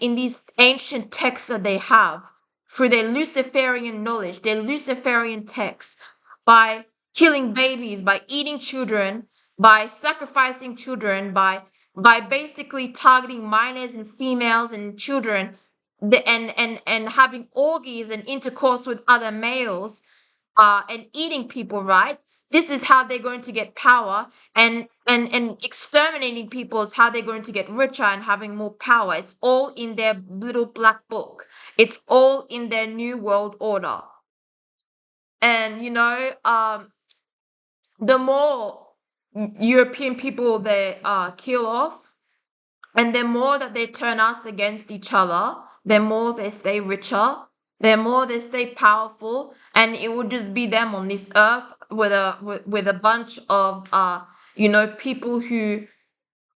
ancient texts that they have, through their Luciferian knowledge, their Luciferian texts, by killing babies, by eating children, by sacrificing children, by basically targeting minors and females and children, and having orgies and intercourse with other males, and eating people, right? This is how they're going to get power, and exterminating people is how they're going to get richer and having more power. It's all in their little black book. It's all in their new world order. And the more European people they kill off, and the more that they turn us against each other, the more they stay richer, the more they stay powerful, and it will just be them on this earth with a bunch of people who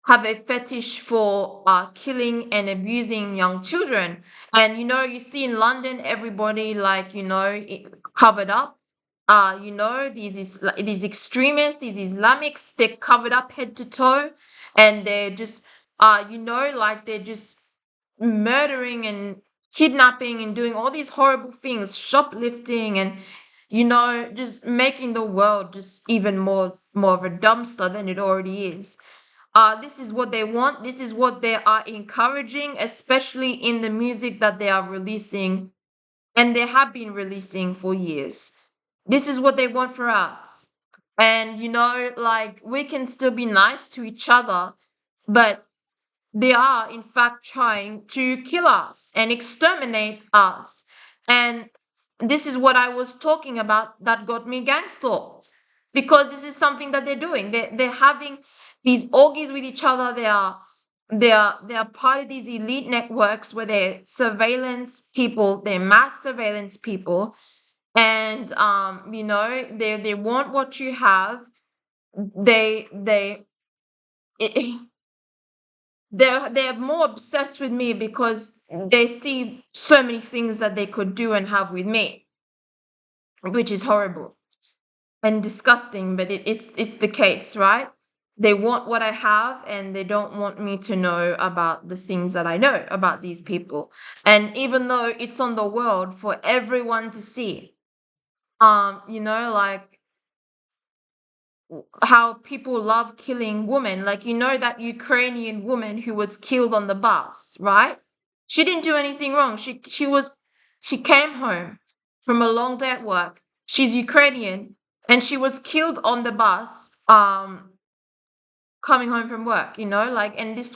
have a fetish for killing and abusing young children. And you see in London, everybody like covered up. These extremists, these Islamics, they're covered up head to toe, and they're just like they're just murdering and kidnapping and doing all these horrible things, shoplifting, and just making the world just even more of a dumpster than it already is. This is what they want. This is what they are encouraging, especially in the music that they are releasing, and they have been releasing for years. This is what they want for us. And, like, we can still be nice to each other, but they are, in fact, trying to kill us and exterminate us. And this is what I was talking about that got me gang stalked. Because this is something that they're doing. They're having these orgies with each other. They are part of these elite networks where they're surveillance people, they're mass surveillance people, and they want what you have. They they're more obsessed with me because they see so many things that they could do and have with me, which is horrible and disgusting, but it's the case, right? They want what I have, and they don't want me to know about the things that I know about these people. And even though it's on the world for everyone to see, like how people love killing women. Like, that Ukrainian woman who was killed on the bus, right? She didn't do anything wrong. She came home from a long day at work. She's Ukrainian, and she was killed on the bus, coming home from work, like. And this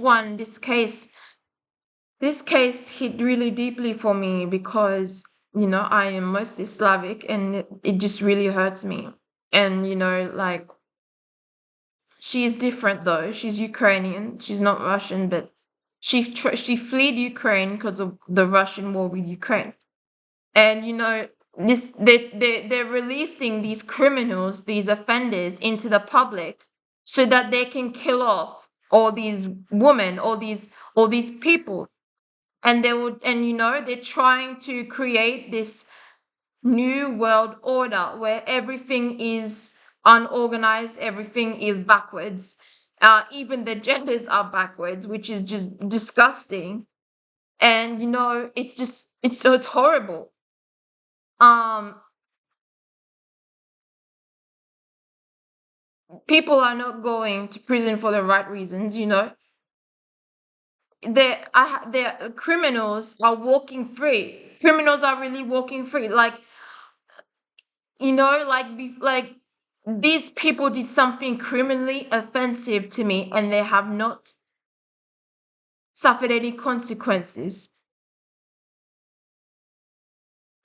case hit really deeply for me because I am mostly Slavic, and it just really hurts me. And like, she's different though. She's Ukrainian. She's not Russian, but she fled Ukraine because of the Russian war with Ukraine. And this they're releasing these criminals, these offenders into the public so that they can kill off all these women, all these people. And they're trying to create this new world order where everything is unorganized, everything is backwards. Even the genders are backwards, which is just disgusting. And it's horrible. Um, People are not going to prison for the right reasons. The criminals are walking free. Criminals are really walking free. Like, like these people did something criminally offensive to me, and they have not suffered any consequences.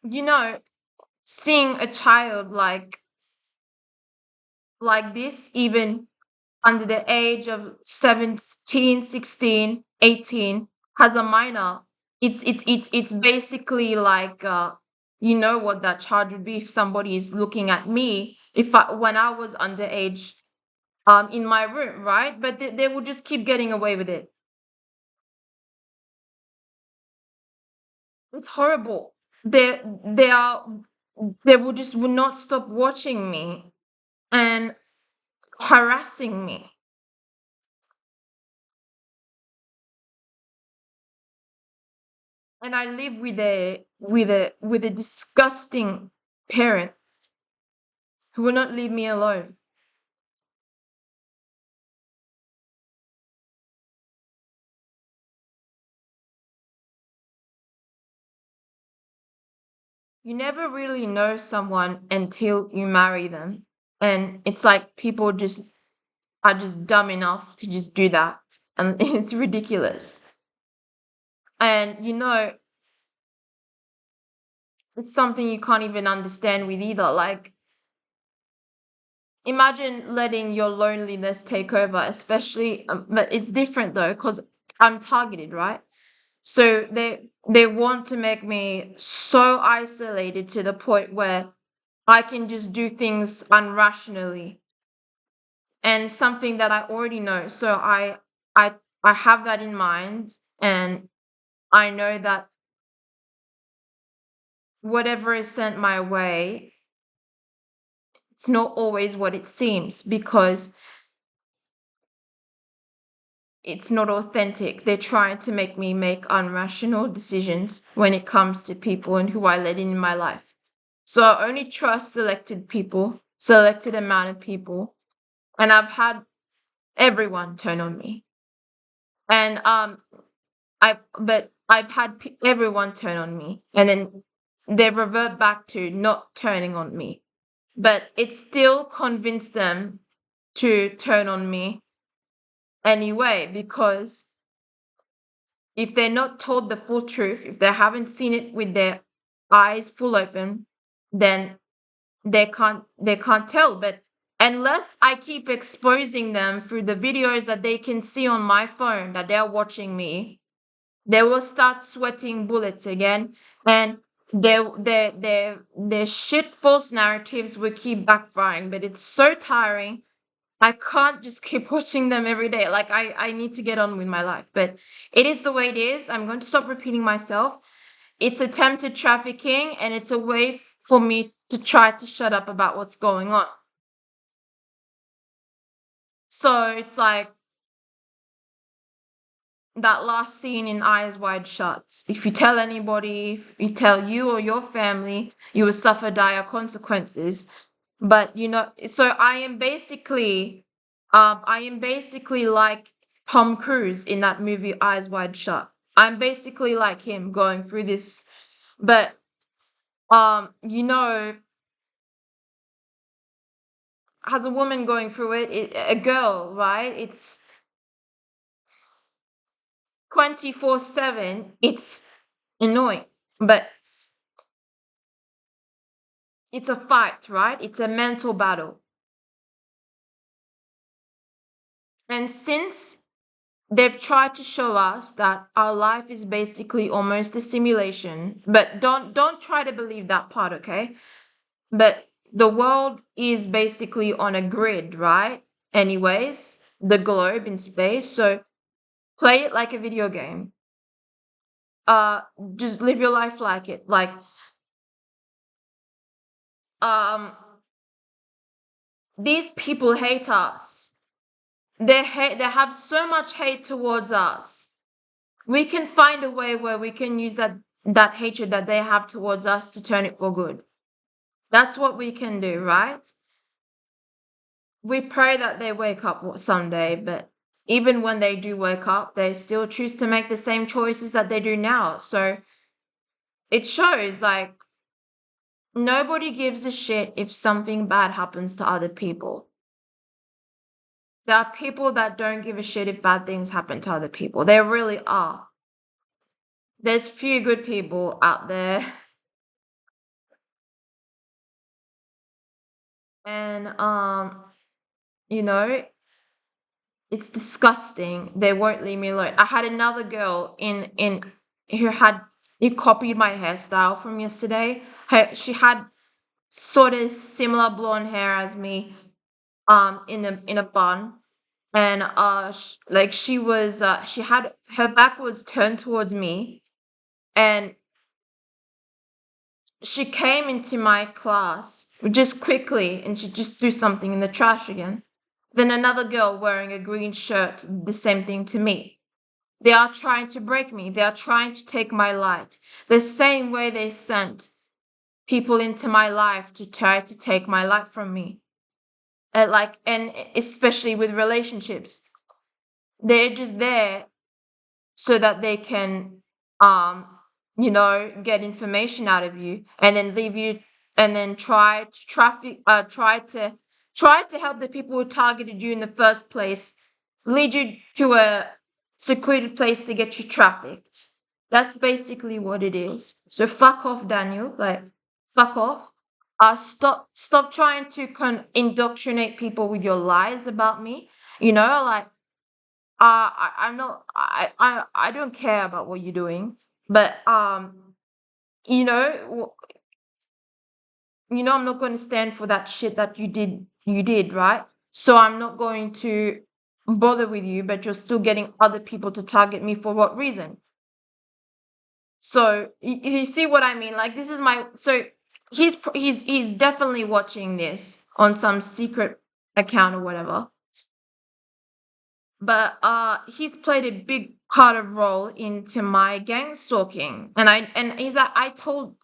You know, Seeing a child like this, even under the age of 17, 16, 18, as a minor, it's basically like, what that charge would be if somebody is looking at me when I was underage, in my room, right? But they will just keep getting away with it. It's horrible. They will not stop watching me and harassing me. And I live with a disgusting parent who will not leave me alone. you never really know someone until you marry them. And it's like people just are just dumb enough to just do that. And it's ridiculous. And it's something you can't even understand with either. Like, imagine letting your loneliness take over, especially, but it's different though, because I'm targeted, right? So they want to make me so isolated to the point where I can just do things unrationally, and something that I already know. So I I have that in mind, and I know that whatever is sent my way, it's not always what it seems, because it's not authentic. They're trying to make me make unrational decisions when it comes to people and who I let in my life. So I only trust selected people, selected amount of people, and I've had everyone turn on me. And I've had everyone turn on me, and then they revert back to not turning on me. But it still convinced them to turn on me anyway, because if they're not told the full truth, if they haven't seen it with their eyes full open, then they can't tell. But unless I keep exposing them through the videos that they can see on my phone that they're watching me, they will start sweating bullets again, and their shit false narratives will keep backfiring. But it's so tiring. I can't just keep watching them every day. Like, I need to get on with my life. But it is the way it is. I'm going to stop repeating myself. It's attempted trafficking, and it's a way for me to try to shut up about what's going on. So it's like that last scene in Eyes Wide Shut. If you tell anybody, if you tell you or your family, you will suffer dire consequences. But so I am basically like Tom Cruise in that movie Eyes Wide Shut. I'm basically like him going through this. But as a woman going through a girl, right? It's 24/7. It's annoying, but it's a fight, right? It's a mental battle. And since they've tried to show us that our life is basically almost a simulation, but don't try to believe that part, okay? But the world is basically on a grid, right? Anyways, the globe in space. So play it like a video game. Uh just live your life like it. Like, um these people hate us. They have so much hate towards us. We can find a way where we can use that hatred that they have towards us to turn it for good. That's what we can do, right? We pray that they wake up someday, but even when they do wake up, they still choose to make the same choices that they do now. So it shows, like, nobody gives a shit if something bad happens to other people. There are people that don't give a shit if bad things happen to other people. There really are. There's few good people out there. And you know, it's disgusting. They won't leave me alone. I had another girl in who copied my hairstyle from yesterday. She had sort of similar blonde hair as me, in a bun, and like she had her back was turned towards me, and she came into my class just quickly, and she just threw something in the trash again. Then another girl wearing a green shirt did the same thing to me. They are trying to break me. They are trying to take my light. The same way they sent people into my life to try to take my light from me. And especially with relationships. They're just there so that they can um get information out of you and then leave you and then try to help the people who targeted you in the first place, lead you to a secluded place to get you trafficked. That's basically what it is. So fuck off, Daniel. Like, fuck off. Stop trying to indoctrinate people with your lies about me. Like, I'm not. I don't care about what you're doing, but you know, w- I'm not going to stand for that shit that you did. You did, right? So I'm not going to bother with you, but you're still getting other people to target me for what reason? So you see what I mean? Like, this is my so he's definitely watching this on some secret account or whatever. But he's played a big part of role into my gang stalking, and he's like, I told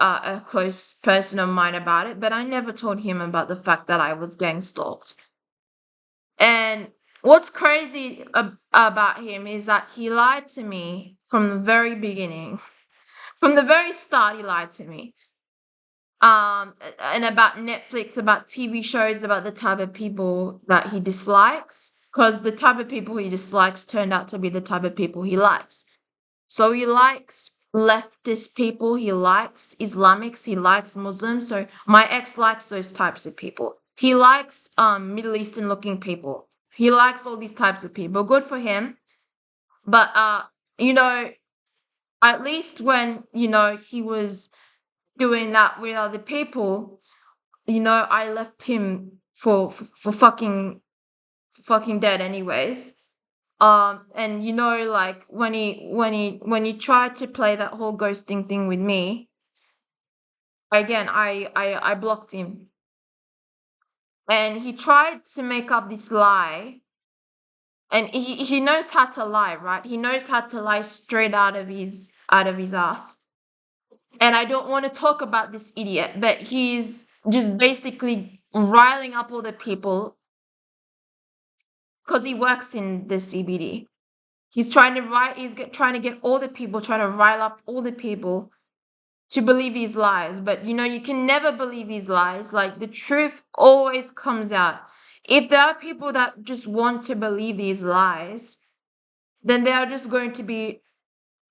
a close person of mine about it, but I never told him about the fact that I was gang stalked. And what's crazy about him is that he lied to me from the very beginning. From the very start, he lied to me. And about Netflix, about TV shows, about the type of people that he dislikes, because the type of people he dislikes turned out to be the type of people he likes. So he likes leftist people, he likes Islamics, he likes Muslims. So my ex likes those types of people. He likes Middle Eastern looking people. He likes all these types of people. Good for him. But you know, at least when, he was doing that with other people, I left him for fucking dead anyways. And like when he tried to play that whole ghosting thing with me, again, I blocked him. And he tried to make up this lie, and he knows how to lie, right? He knows how to lie straight out of his ass. And I don't want to talk about this idiot, but he's just basically riling up all the people because he works in the CBD. Trying to get all the people, trying to rile up all the people to believe his lies. But you can never believe his lies. Like, the truth always comes out. If there are people that just want to believe his lies, then they are just going to be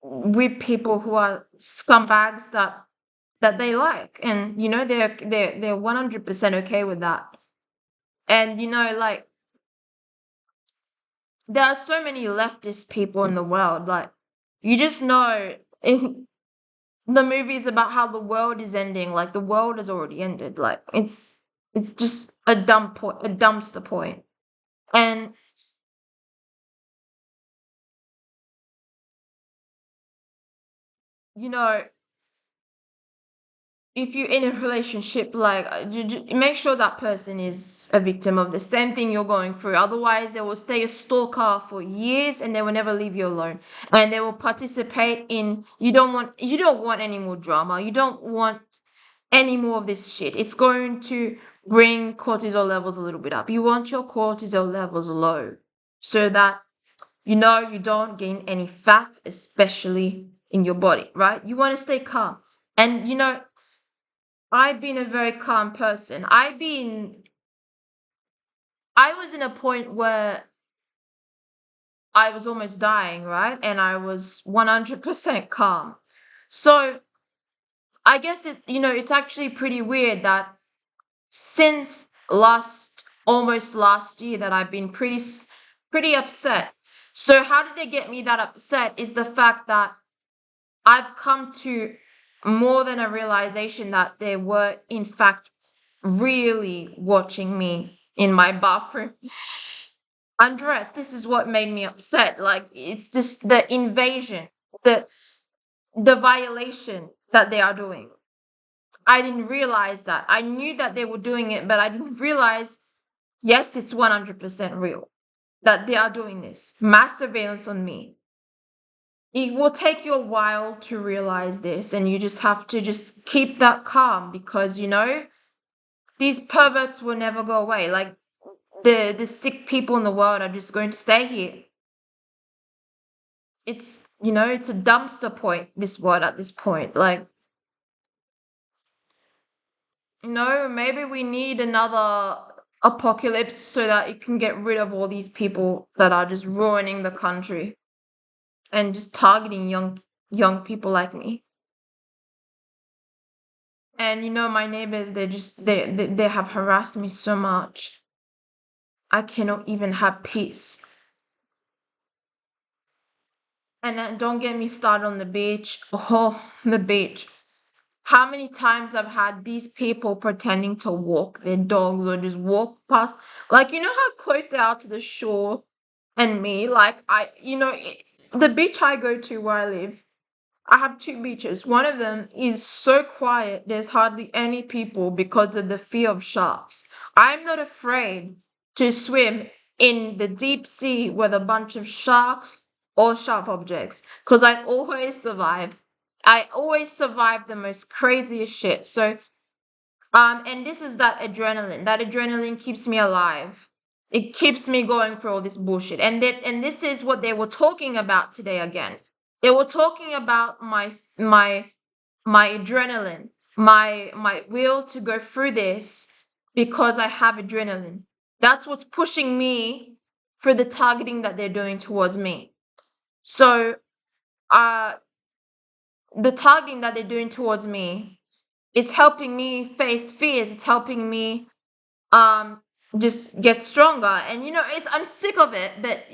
with people who are scumbags that they like, and they're 100% okay with that. And like, there are so many leftist people in the world. Like, you just know in the movies about how the world is ending, like the world has already ended. Like, it's just a dumpster point. And you know if you're in a relationship, like, make sure that person is a victim of the same thing you're going through. Otherwise, they will stay a stalker for years and they will never leave you alone. And they will participate in. You don't want any more drama. You don't want any more of this shit. It's going to bring cortisol levels a little bit up. You want your cortisol levels low so that you don't gain any fat, especially in your body, right? You want to stay calm. And I've been a very calm person. I was in a point where I was almost dying, right? And I was 100% calm. So I guess it's actually pretty weird that since almost last year, that I've been pretty upset. So how did it get me that upset is the fact that I've come to more than a realization that they were in fact really watching me in my bathroom undressed. This is what made me upset. Like, it's just the invasion, the the violation that they are doing. I didn't realize that. I knew that they were doing it, but I didn't realize, yes, it's 100% real that they are doing this mass surveillance on me. It will take you a while to realize this, and you just have to just keep that calm, because these perverts will never go away. Like, the sick people in the world are just going to stay here. It's it's a dumpster point, this world at this point. Like, maybe we need another apocalypse so that it can get rid of all these people that are just ruining the country and just targeting young people like me. And my neighbors, they have harassed me so much. I cannot even have peace. And then don't get me started on the beach. Oh, the beach. How many times I've had these people pretending to walk their dogs or just walk past, like, how close they are to the shore and me. Like, the beach I go to where I live, I have two beaches. One of them is so quiet, there's hardly any people because of the fear of sharks. I'm not afraid to swim in the deep sea with a bunch of sharks or sharp objects because I always survive. I always survive the most craziest shit. So, and this is that adrenaline. That adrenaline keeps me alive. It keeps me going through all this bullshit. And this is what they were talking about today again. They were talking about my adrenaline, my will to go through this because I have adrenaline. That's what's pushing me for the targeting that they're doing towards me. So, uh, the targeting that they're doing towards me is helping me face fears. It's helping me um just get stronger. And I'm sick of it. But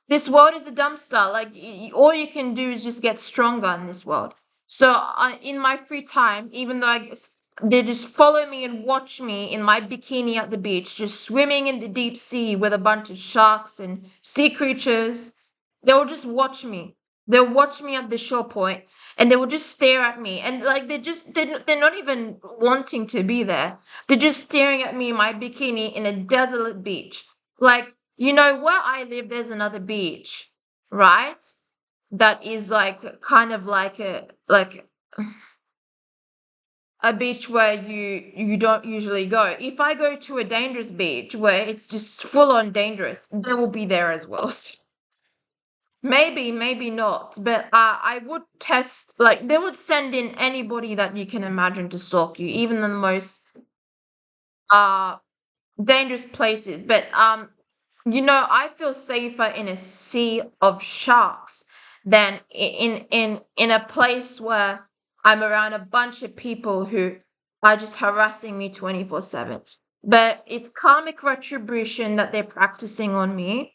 this world is a dumpster. Like, all you can do is just get stronger in this world. So in my free time, even though they just follow me and watch me in my bikini at the beach, just swimming in the deep sea with a bunch of sharks and sea creatures, they'll just watch me. They'll watch me at the shore point, and they will just stare at me. And like, they're not even wanting to be there. They're just staring at me in my bikini in a desolate beach. Like, where I live, there's another beach, right? That is like kind of like a beach where you don't usually go. If I go to a dangerous beach where it's just full on dangerous, they will be there as well. Maybe, maybe not, but I would test. Like, they would send in anybody that you can imagine to stalk you, even in the most uh dangerous places. But I feel safer in a sea of sharks than in a place where I'm around a bunch of people who are just harassing me 24/7. But it's karmic retribution that they're practicing on me,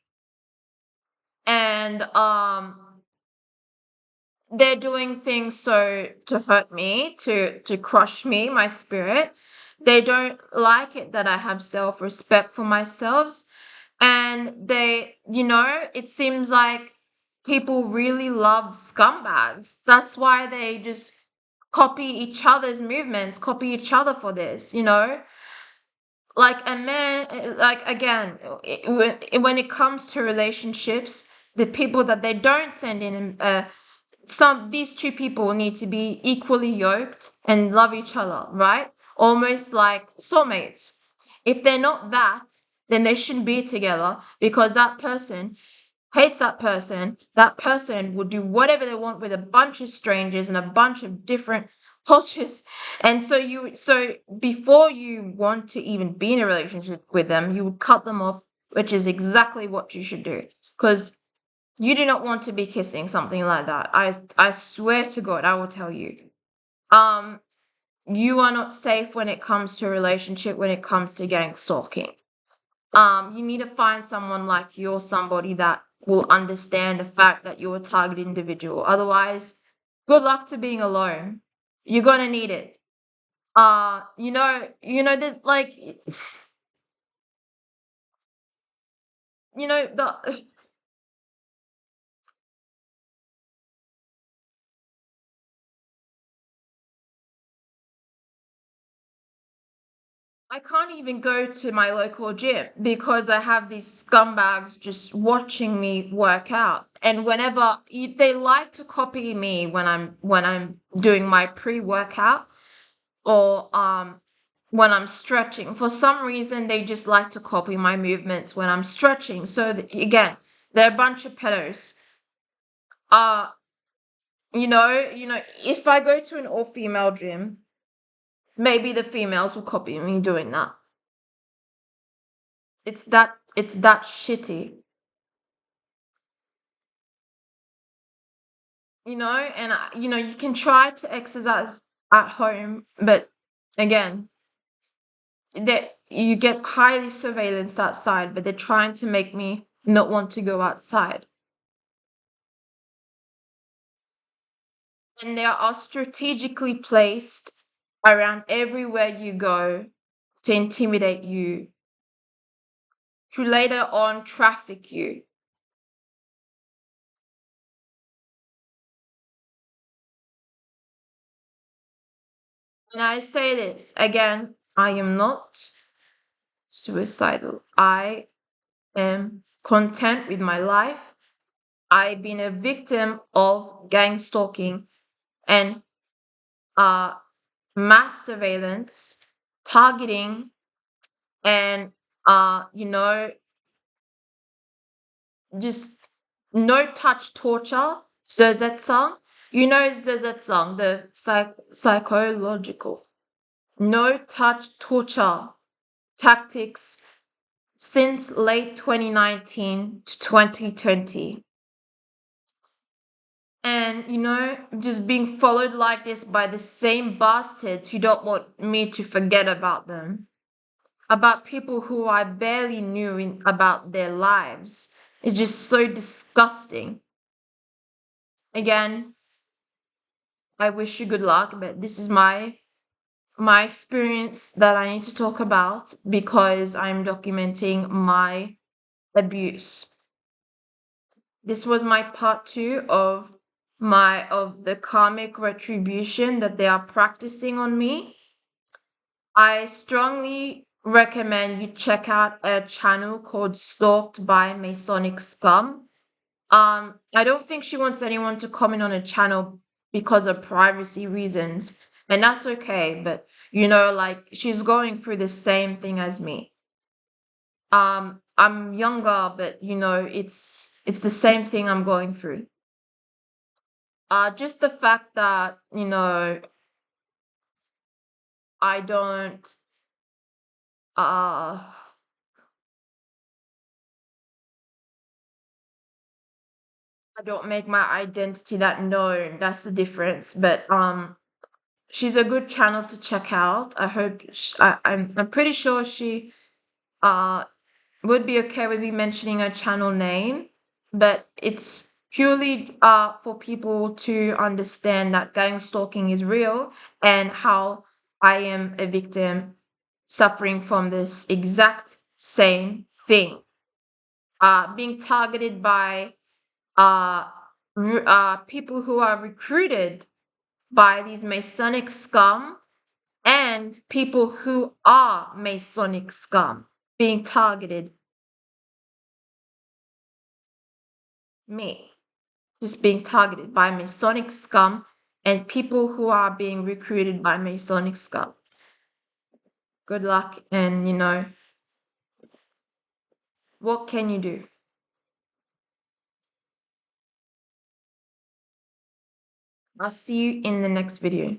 and they're doing things so to hurt me, to crush me, my spirit. They don't like it that I have self-respect for myself. And it seems like people really love scumbags. That's why they just copy each other's movements, copy each other for this. Like, a man, like, again, when it comes to relationships, the people that they don't send in, these two people need to be equally yoked and love each other, right? Almost like soulmates. If they're not that, then they shouldn't be together, because that person hates that person. That person will do whatever they want with a bunch of strangers and a bunch of different cultures. And so before you want to even be in a relationship with them, you would cut them off, which is exactly what you should do. Because you do not want to be kissing something like that. I swear to God, I will tell you. Um, you are not safe when it comes to a relationship, when it comes to gang stalking. You need to find someone like you, or somebody that will understand the fact that you're a targeted individual. Otherwise, good luck to being alone. You're gonna need it. There's like, the I can't even go to my local gym because I have these scumbags just watching me work out. And whenever they like to copy me when I'm doing my pre-workout, or when I'm stretching. For some reason, they just like to copy my movements when I'm stretching. So again, they're a bunch of pedos. Uh, if I go to an all-female gym, maybe the females will copy me doing that. It's that shitty. And you can try to exercise at home, but again, that you get highly surveillance outside, but they're trying to make me not want to go outside. And they are strategically placed around everywhere you go to intimidate you, to later on traffic you. And I say this again, I am not suicidal. I am content with my life. I've been a victim of gang stalking and uh, mass surveillance, targeting, and just no touch torture. Zozet song, Zozet song, the psychological no touch torture tactics since late 2019 to 2020. And, just being followed like this by the same bastards who don't want me to forget about them, about people who I barely knew about their lives. It's just so disgusting. Again, I wish you good luck, but this is my experience that I need to talk about because I'm documenting my abuse. This was my part 2 of the karmic retribution that they are practicing on me. I strongly recommend you check out a channel called Stalked by Masonic Scum. I don't think she wants anyone to comment on a channel because of privacy reasons, and that's okay, but like she's going through the same thing as me. I'm younger, but it's the same thing I'm going through. Just the fact that, I don't uh I don't make my identity that known. That's the difference. But she's a good channel to check out. I hope I'm pretty sure she uh would be okay with me mentioning her channel name, but it's purely for people to understand that gang stalking is real and how I am a victim suffering from this exact same thing. Being targeted by uh, people who are recruited by these Masonic scum and people who are Masonic scum being targeted. Me. Just being targeted by Masonic scum and people who are being recruited by Masonic scum. Good luck, and what can you do? I'll see you in the next video.